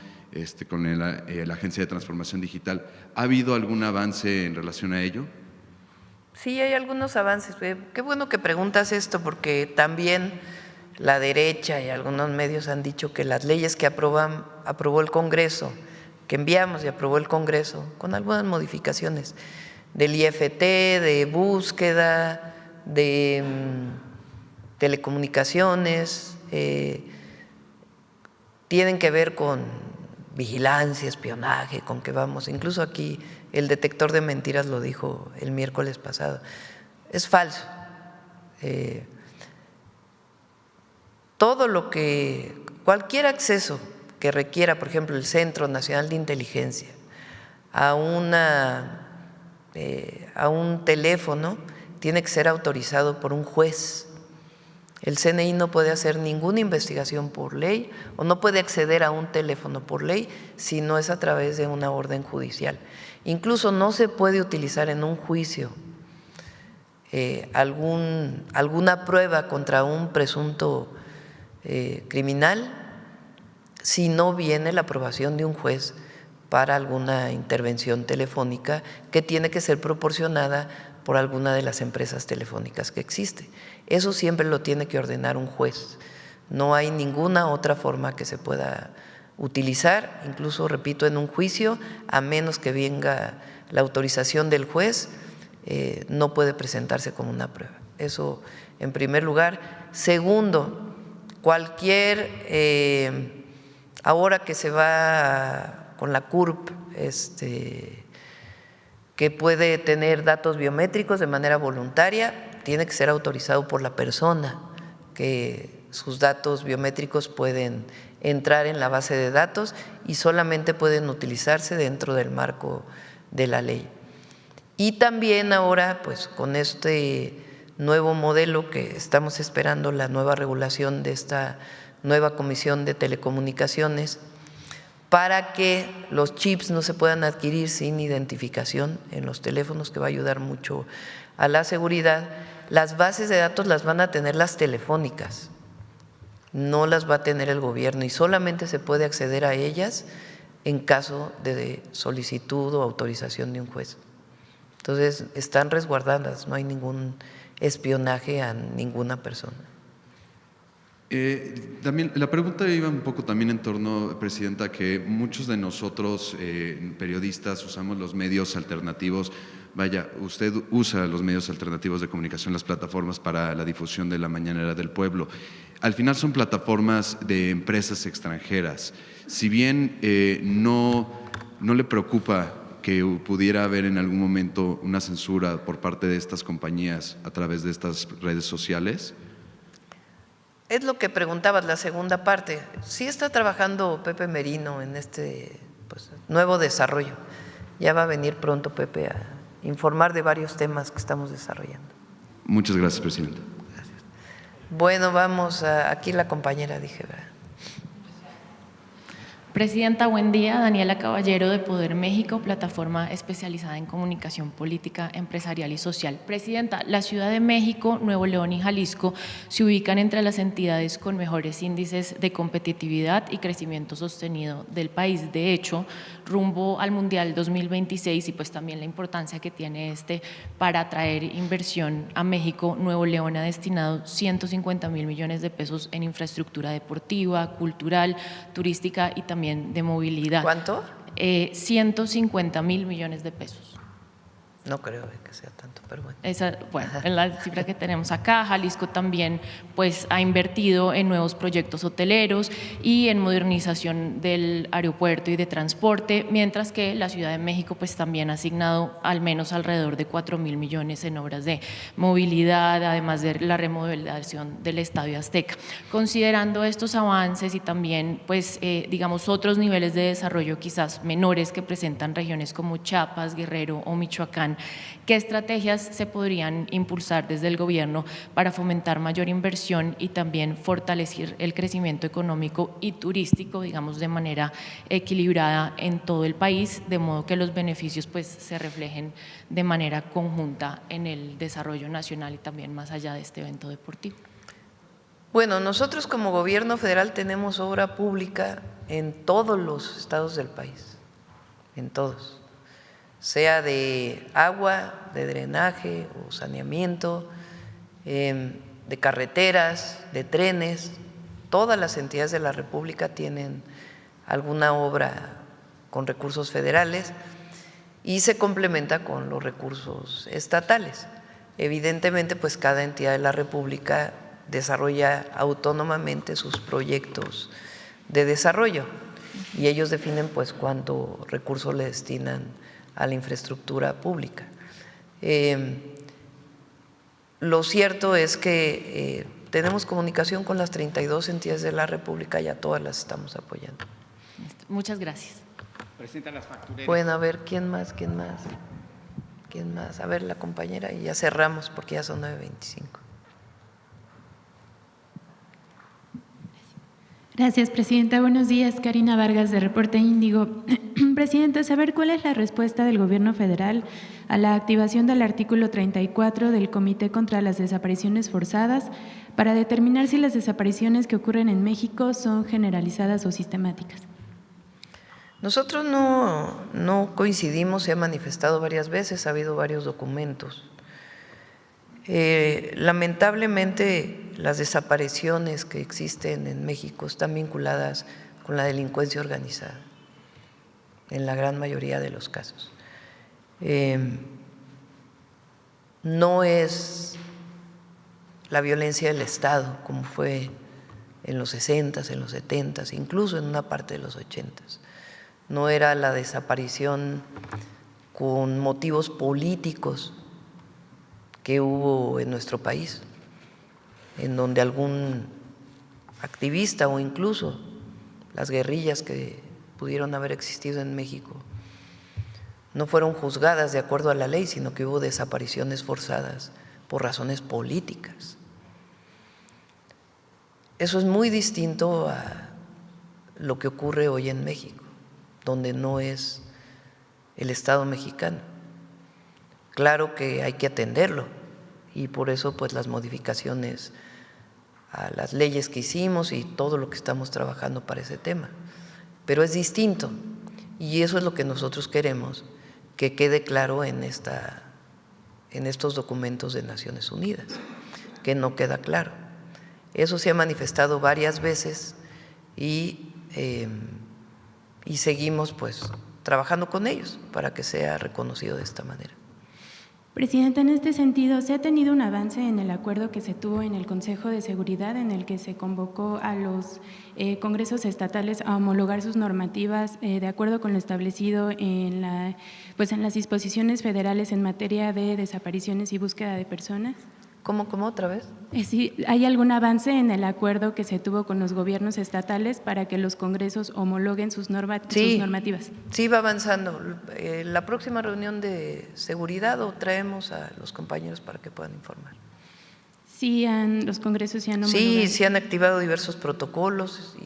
con la Agencia de Transformación Digital. ¿Ha habido algún avance en relación a ello? Sí, hay algunos avances. Qué bueno que preguntas esto, porque también la derecha y algunos medios han dicho que las leyes que aprobó el Congreso, que enviamos y aprobó el Congreso, con algunas modificaciones, del IFT, de búsqueda, de telecomunicaciones, tienen que ver con vigilancia, espionaje, con que vamos, incluso aquí el detector de mentiras lo dijo el miércoles pasado, es falso. Todo lo que, cualquier acceso que requiera, por ejemplo, el Centro Nacional de Inteligencia a un teléfono, tiene que ser autorizado por un juez. El CNI no puede hacer ninguna investigación por ley o no puede acceder a un teléfono por ley si no es a través de una orden judicial. Incluso no se puede utilizar en un juicio alguna prueba contra un presunto criminal si no viene la aprobación de un juez para alguna intervención telefónica que tiene que ser proporcionada por alguna de las empresas telefónicas que existe. Eso siempre lo tiene que ordenar un juez. No hay ninguna otra forma que se pueda utilizar, incluso, repito, en un juicio, a menos que venga la autorización del juez, no puede presentarse como una prueba. Eso en primer lugar. Segundo, ahora que se va con la CURP, que puede tener datos biométricos de manera voluntaria, tiene que ser autorizado por la persona que sus datos biométricos pueden entrar en la base de datos y solamente pueden utilizarse dentro del marco de la ley. Y también ahora, pues con este nuevo modelo que estamos esperando, la nueva regulación de esta nueva Comisión de Telecomunicaciones, para que los chips no se puedan adquirir sin identificación en los teléfonos, que va a ayudar mucho a la seguridad. Las bases de datos las van a tener las telefónicas, no las va a tener el gobierno, y solamente se puede acceder a ellas en caso de solicitud o autorización de un juez. Entonces, están resguardadas, no hay ningún espionaje a ninguna persona. También la pregunta iba un poco también en torno, Presidenta, que muchos de nosotros, periodistas, usamos los medios alternativos. Vaya, usted usa los medios alternativos de comunicación, las plataformas para la difusión de la Mañanera del Pueblo. Al final son plataformas de empresas extranjeras. Si bien no le preocupa que pudiera haber en algún momento una censura por parte de estas compañías a través de estas redes sociales. Es lo que preguntabas, la segunda parte. Sí está trabajando Pepe Merino en este nuevo desarrollo. Ya va a venir pronto Pepe a informar de varios temas que estamos desarrollando. Muchas gracias, Presidenta. Gracias. Bueno, vamos aquí la compañera, dije, ¿verdad? Presidenta, buen día. Daniela Caballero, de Poder México, plataforma especializada en comunicación política, empresarial y social. Presidenta, la Ciudad de México, Nuevo León y Jalisco se ubican entre las entidades con mejores índices de competitividad y crecimiento sostenido del país. De hecho, rumbo al Mundial 2026 y pues también la importancia que tiene para atraer inversión a México, Nuevo León ha destinado 150.000 millones de pesos en infraestructura deportiva, cultural, turística y también de movilidad. ¿Cuánto? 150.000 millones de pesos. No creo que sea tanto, pero bueno. Esa, bueno, en la cifra que tenemos acá. Jalisco también pues ha invertido en nuevos proyectos hoteleros y en modernización del aeropuerto y de transporte, mientras que la Ciudad de México pues también ha asignado al menos alrededor de 4.000 millones en obras de movilidad, además de la remodelación del Estadio Azteca. Considerando estos avances y también pues digamos otros niveles de desarrollo quizás menores que presentan regiones como Chiapas, Guerrero o Michoacán, ¿qué estrategias se podrían impulsar desde el gobierno para fomentar mayor inversión y también fortalecer el crecimiento económico y turístico, digamos, de manera equilibrada en todo el país, de modo que los beneficios pues se reflejen de manera conjunta en el desarrollo nacional y también más allá de este evento deportivo? Bueno, nosotros como gobierno federal tenemos obra pública en todos los estados del país, en todos, sea de agua, de drenaje o saneamiento, de carreteras, de trenes. Todas las entidades de la República tienen alguna obra con recursos federales y se complementa con los recursos estatales. Evidentemente, pues cada entidad de la República desarrolla autónomamente sus proyectos de desarrollo y ellos definen pues cuánto recurso le destinan a la infraestructura pública. Lo cierto es que tenemos comunicación con las 32 entidades de la República y a todas las estamos apoyando. Muchas gracias. Presidenta, las factureras. Bueno, a ver, ¿quién más? A ver, la compañera, y ya cerramos porque ya son 9:25. Gracias, Presidenta. Buenos días. Karina Vargas, de Reporte Índigo. Presidenta, saber cuál es la respuesta del Gobierno federal a la activación del artículo 34 del Comité contra las Desapariciones Forzadas para determinar si las desapariciones que ocurren en México son generalizadas o sistemáticas. Nosotros no coincidimos, se ha manifestado varias veces, ha habido varios documentos. Lamentablemente, las desapariciones que existen en México están vinculadas con la delincuencia organizada, en la gran mayoría de los casos. No es la violencia del Estado, como fue en los 60s, en los 70s, incluso en una parte de los 80s. No era la desaparición con motivos políticos que hubo en nuestro país, en donde algún activista o incluso las guerrillas que pudieron haber existido en México no fueron juzgadas de acuerdo a la ley, sino que hubo desapariciones forzadas por razones políticas. Eso es muy distinto a lo que ocurre hoy en México, donde no es el Estado mexicano. Claro que hay que atenderlo y por eso pues las modificaciones a las leyes que hicimos y todo lo que estamos trabajando para ese tema. Pero es distinto y eso es lo que nosotros queremos que quede claro en estos documentos de Naciones Unidas, que no queda claro. Eso se ha manifestado varias veces y seguimos pues trabajando con ellos para que sea reconocido de esta manera. Presidenta, en este sentido, ¿se ha tenido un avance en el acuerdo que se tuvo en el Consejo de Seguridad en el que se convocó a los congresos estatales a homologar sus normativas de acuerdo con lo establecido en las disposiciones federales en materia de desapariciones y búsqueda de personas? ¿Cómo otra vez? Sí, ¿hay algún avance en el acuerdo que se tuvo con los gobiernos estatales para que los congresos homologuen sus normativas? Sí, va avanzando. La próxima reunión de seguridad o traemos a los compañeros para que puedan informar. Sí, los congresos se han homologado. Sí, se han activado diversos protocolos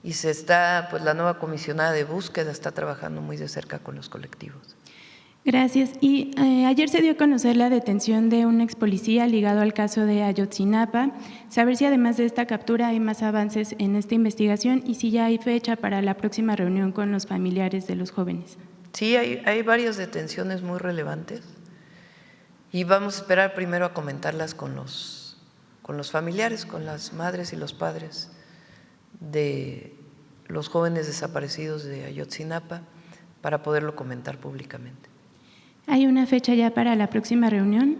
y se está, pues la nueva comisionada de búsqueda está trabajando muy de cerca con los colectivos. Gracias. Y ayer se dio a conocer la detención de un ex policía ligado al caso de Ayotzinapa. Saber si además de esta captura hay más avances en esta investigación y si ya hay fecha para la próxima reunión con los familiares de los jóvenes. Sí, hay varias detenciones muy relevantes y vamos a esperar primero a comentarlas con los familiares, con las madres y los padres de los jóvenes desaparecidos de Ayotzinapa para poderlo comentar públicamente. ¿Hay una fecha ya para la próxima reunión?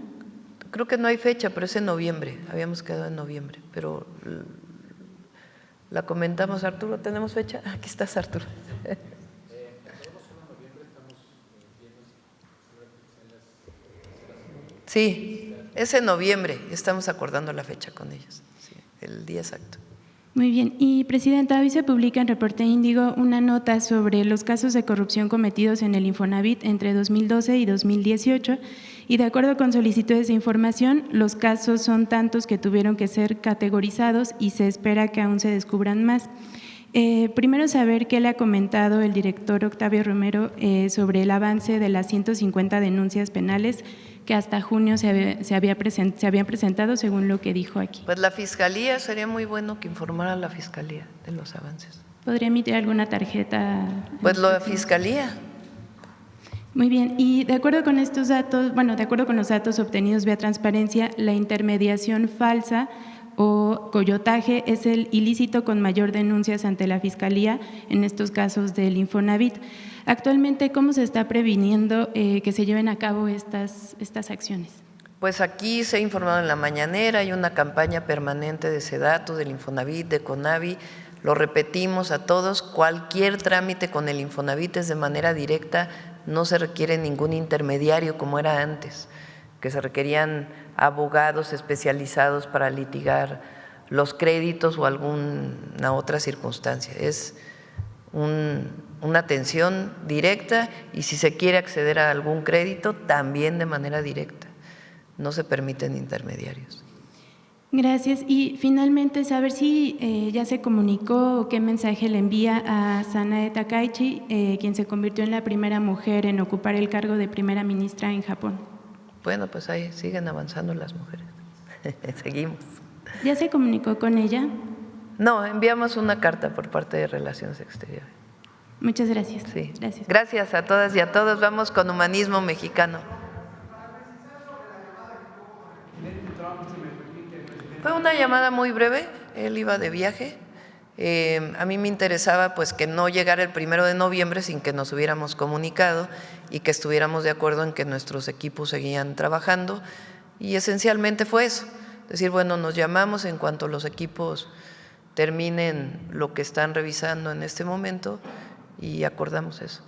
Creo que no hay fecha, pero es en noviembre. Habíamos quedado en noviembre, pero la comentamos. Arturo, ¿tenemos fecha? Aquí estás, Arturo. Sí, es en noviembre. Estamos acordando la fecha con ellos, sí, el día exacto. Muy bien. Y, Presidenta, hoy se publica en Reporte Índigo una nota sobre los casos de corrupción cometidos en el Infonavit entre 2012 y 2018 y de acuerdo con solicitudes de información, los casos son tantos que tuvieron que ser categorizados y se espera que aún se descubran más. Primero saber qué le ha comentado el director Octavio Romero sobre el avance de las 150 denuncias penales que hasta junio se habían presentado, según lo que dijo aquí. Pues la Fiscalía, sería muy bueno que informara a la Fiscalía de los avances. ¿Podría emitir alguna tarjeta? Pues la Fiscalía. Muy bien, y de acuerdo con estos datos, de acuerdo con los datos obtenidos vía transparencia, la intermediación falsa o coyotaje es el ilícito con mayor denuncias ante la Fiscalía en estos casos del Infonavit. Actualmente, ¿cómo se está previniendo que se lleven a cabo estas acciones? Pues aquí se ha informado en la mañanera, hay una campaña permanente de SEDATU, del Infonavit, de CONAVI, lo repetimos a todos, cualquier trámite con el Infonavit es de manera directa, no se requiere ningún intermediario como era antes, que se requerían abogados especializados para litigar los créditos o alguna otra circunstancia. Es una atención directa y si se quiere acceder a algún crédito, también de manera directa. No se permiten intermediarios. Gracias. Y finalmente, saber si ya se comunicó o qué mensaje le envía a Sanae Takaichi, quien se convirtió en la primera mujer en ocupar el cargo de primera ministra en Japón. Bueno, pues ahí siguen avanzando las mujeres. Seguimos. ¿Ya se comunicó con ella? No, enviamos una carta por parte de Relaciones Exteriores. Muchas gracias. Sí. Gracias. Gracias a todas y a todos. Vamos con humanismo mexicano. Fue una llamada muy breve, él iba de viaje. A mí me interesaba pues que no llegara el 1 de noviembre sin que nos hubiéramos comunicado y que estuviéramos de acuerdo en que nuestros equipos seguían trabajando y esencialmente fue eso. Es decir, bueno, nos llamamos en cuanto los equipos terminen lo que están revisando en este momento y acordamos eso.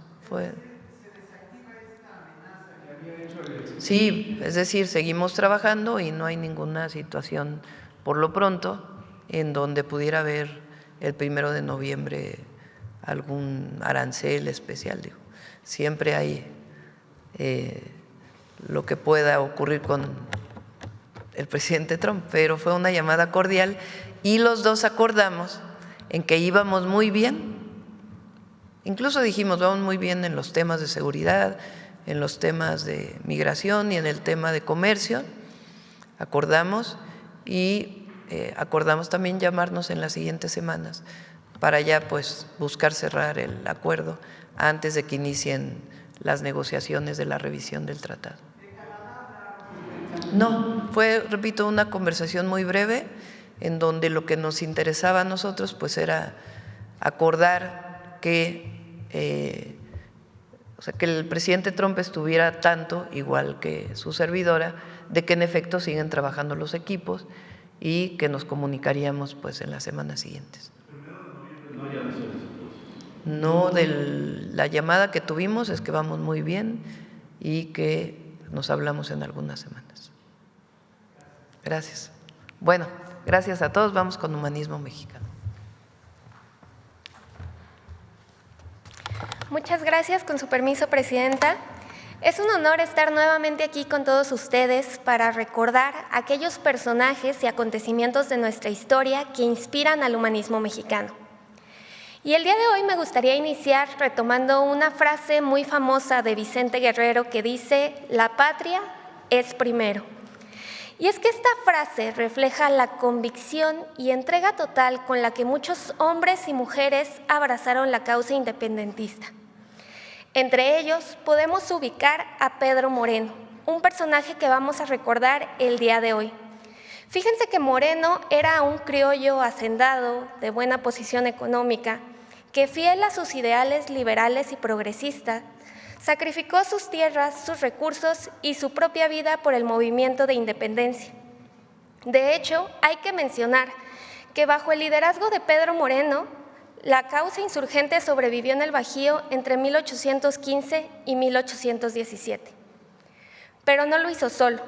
Sí, es decir, seguimos trabajando y no hay ninguna situación por lo pronto en donde pudiera haber el 1 de noviembre algún arancel especial. Digo, siempre hay lo que pueda ocurrir con el presidente Trump, pero fue una llamada cordial y los dos acordamos en que íbamos muy bien. Incluso dijimos, vamos muy bien en los temas de seguridad, en los temas de migración y en el tema de comercio. Acordamos y acordamos también llamarnos en las siguientes semanas para ya pues buscar cerrar el acuerdo antes de que inicien las negociaciones de la revisión del tratado. No, fue, repito, una conversación muy breve en donde lo que nos interesaba a nosotros pues era acordar que que el presidente Trump estuviera tanto, igual que su servidora, de que en efecto siguen trabajando los equipos y que nos comunicaríamos pues en las semanas siguientes. No, de la llamada que tuvimos es que vamos muy bien y que nos hablamos en algunas semanas. Gracias. Bueno, gracias a todos. Vamos con Humanismo Mexicano. Muchas gracias, con su permiso, Presidenta. Es un honor estar nuevamente aquí con todos ustedes para recordar aquellos personajes y acontecimientos de nuestra historia que inspiran al humanismo mexicano. Y el día de hoy me gustaría iniciar retomando una frase muy famosa de Vicente Guerrero que dice: la patria es primero. Y es que esta frase refleja la convicción y entrega total con la que muchos hombres y mujeres abrazaron la causa independentista. Entre ellos podemos ubicar a Pedro Moreno, un personaje que vamos a recordar el día de hoy. Fíjense que Moreno era un criollo hacendado de buena posición económica que, fiel a sus ideales liberales y progresistas, sacrificó sus tierras, sus recursos y su propia vida por el movimiento de independencia. De hecho, hay que mencionar que bajo el liderazgo de Pedro Moreno, la causa insurgente sobrevivió en el Bajío entre 1815 y 1817. Pero no lo hizo solo.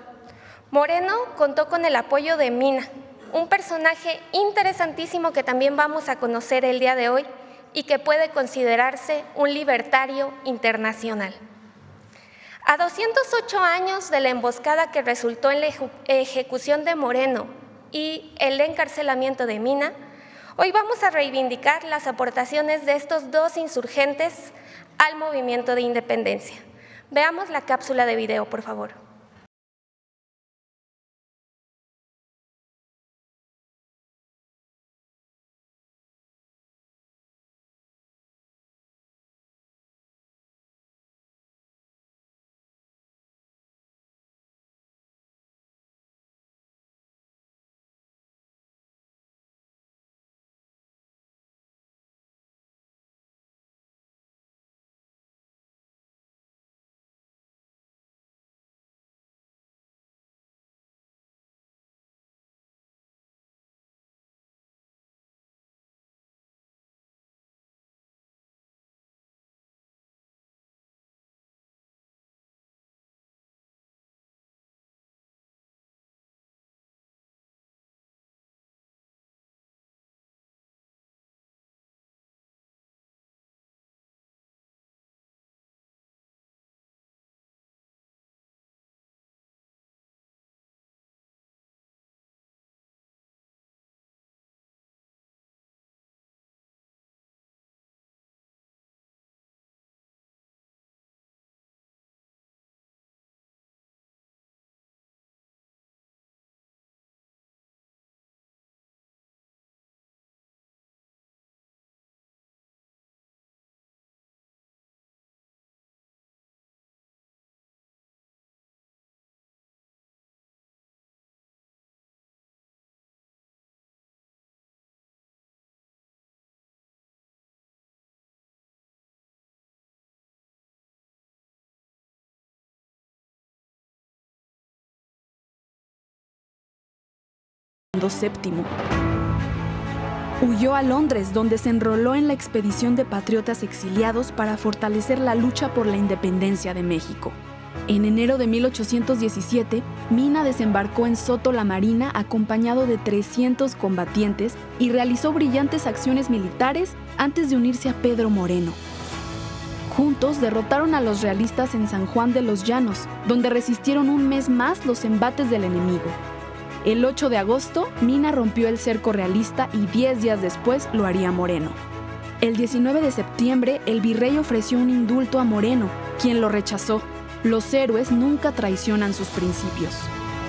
Moreno contó con el apoyo de Mina, un personaje interesantísimo que también vamos a conocer el día de hoy y que puede considerarse un libertario internacional. A 208 años de la emboscada que resultó en la ejecución de Moreno y el encarcelamiento de Mina, hoy vamos a reivindicar las aportaciones de estos dos insurgentes al movimiento de independencia. Veamos la cápsula de video, por favor. VII. Huyó a Londres, donde se enroló en la expedición de patriotas exiliados para fortalecer la lucha por la independencia de México. En enero de 1817, Mina desembarcó en Soto la Marina acompañado de 300 combatientes y realizó brillantes acciones militares antes de unirse a Pedro Moreno. Juntos derrotaron a los realistas en San Juan de los Llanos, donde resistieron un mes más los embates del enemigo. El 8 de agosto, Mina rompió el cerco realista y 10 días después lo haría Moreno. El 19 de septiembre, el virrey ofreció un indulto a Moreno, quien lo rechazó. Los héroes nunca traicionan sus principios.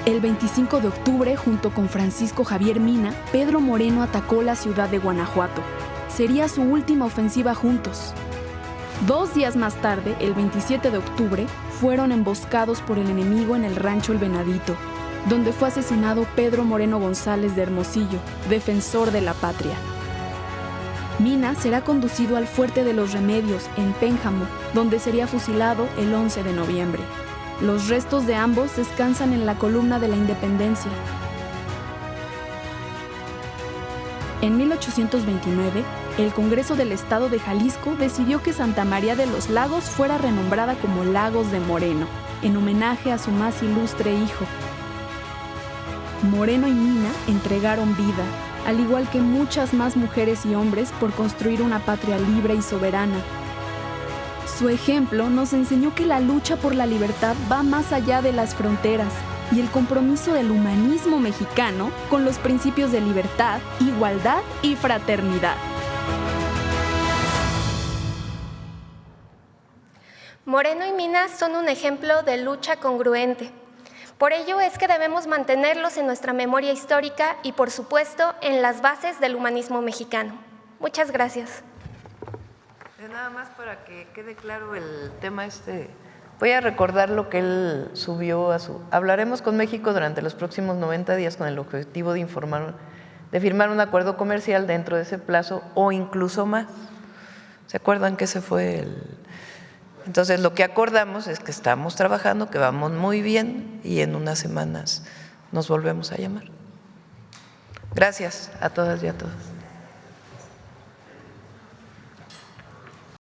El 25 de octubre, junto con Francisco Javier Mina, Pedro Moreno atacó la ciudad de Guanajuato. Sería su última ofensiva juntos. 2 días más tarde, el 27 de octubre, fueron emboscados por el enemigo en el rancho El Venadito, donde fue asesinado Pedro Moreno González de Hermosillo, defensor de la patria. Mina será conducido al Fuerte de los Remedios, en Pénjamo, donde sería fusilado el 11 de noviembre. Los restos de ambos descansan en la Columna de la Independencia. En 1829, el Congreso del Estado de Jalisco decidió que Santa María de los Lagos fuera renombrada como Lagos de Moreno, en homenaje a su más ilustre hijo. Moreno y Mina entregaron vida, al igual que muchas más mujeres y hombres, por construir una patria libre y soberana. Su ejemplo nos enseñó que la lucha por la libertad va más allá de las fronteras y el compromiso del humanismo mexicano con los principios de libertad, igualdad y fraternidad. Moreno y Mina son un ejemplo de lucha congruente. Por ello es que debemos mantenerlos en nuestra memoria histórica y, por supuesto, en las bases del humanismo mexicano. Muchas gracias. Nada más para que quede claro el tema voy a recordar lo que él subió a su… Hablaremos con México durante los próximos 90 días con el objetivo de firmar un acuerdo comercial dentro de ese plazo o incluso más. ¿Se acuerdan que ese fue el… Entonces, lo que acordamos es que estamos trabajando, que vamos muy bien y en unas semanas nos volvemos a llamar. Gracias a todas y a todos.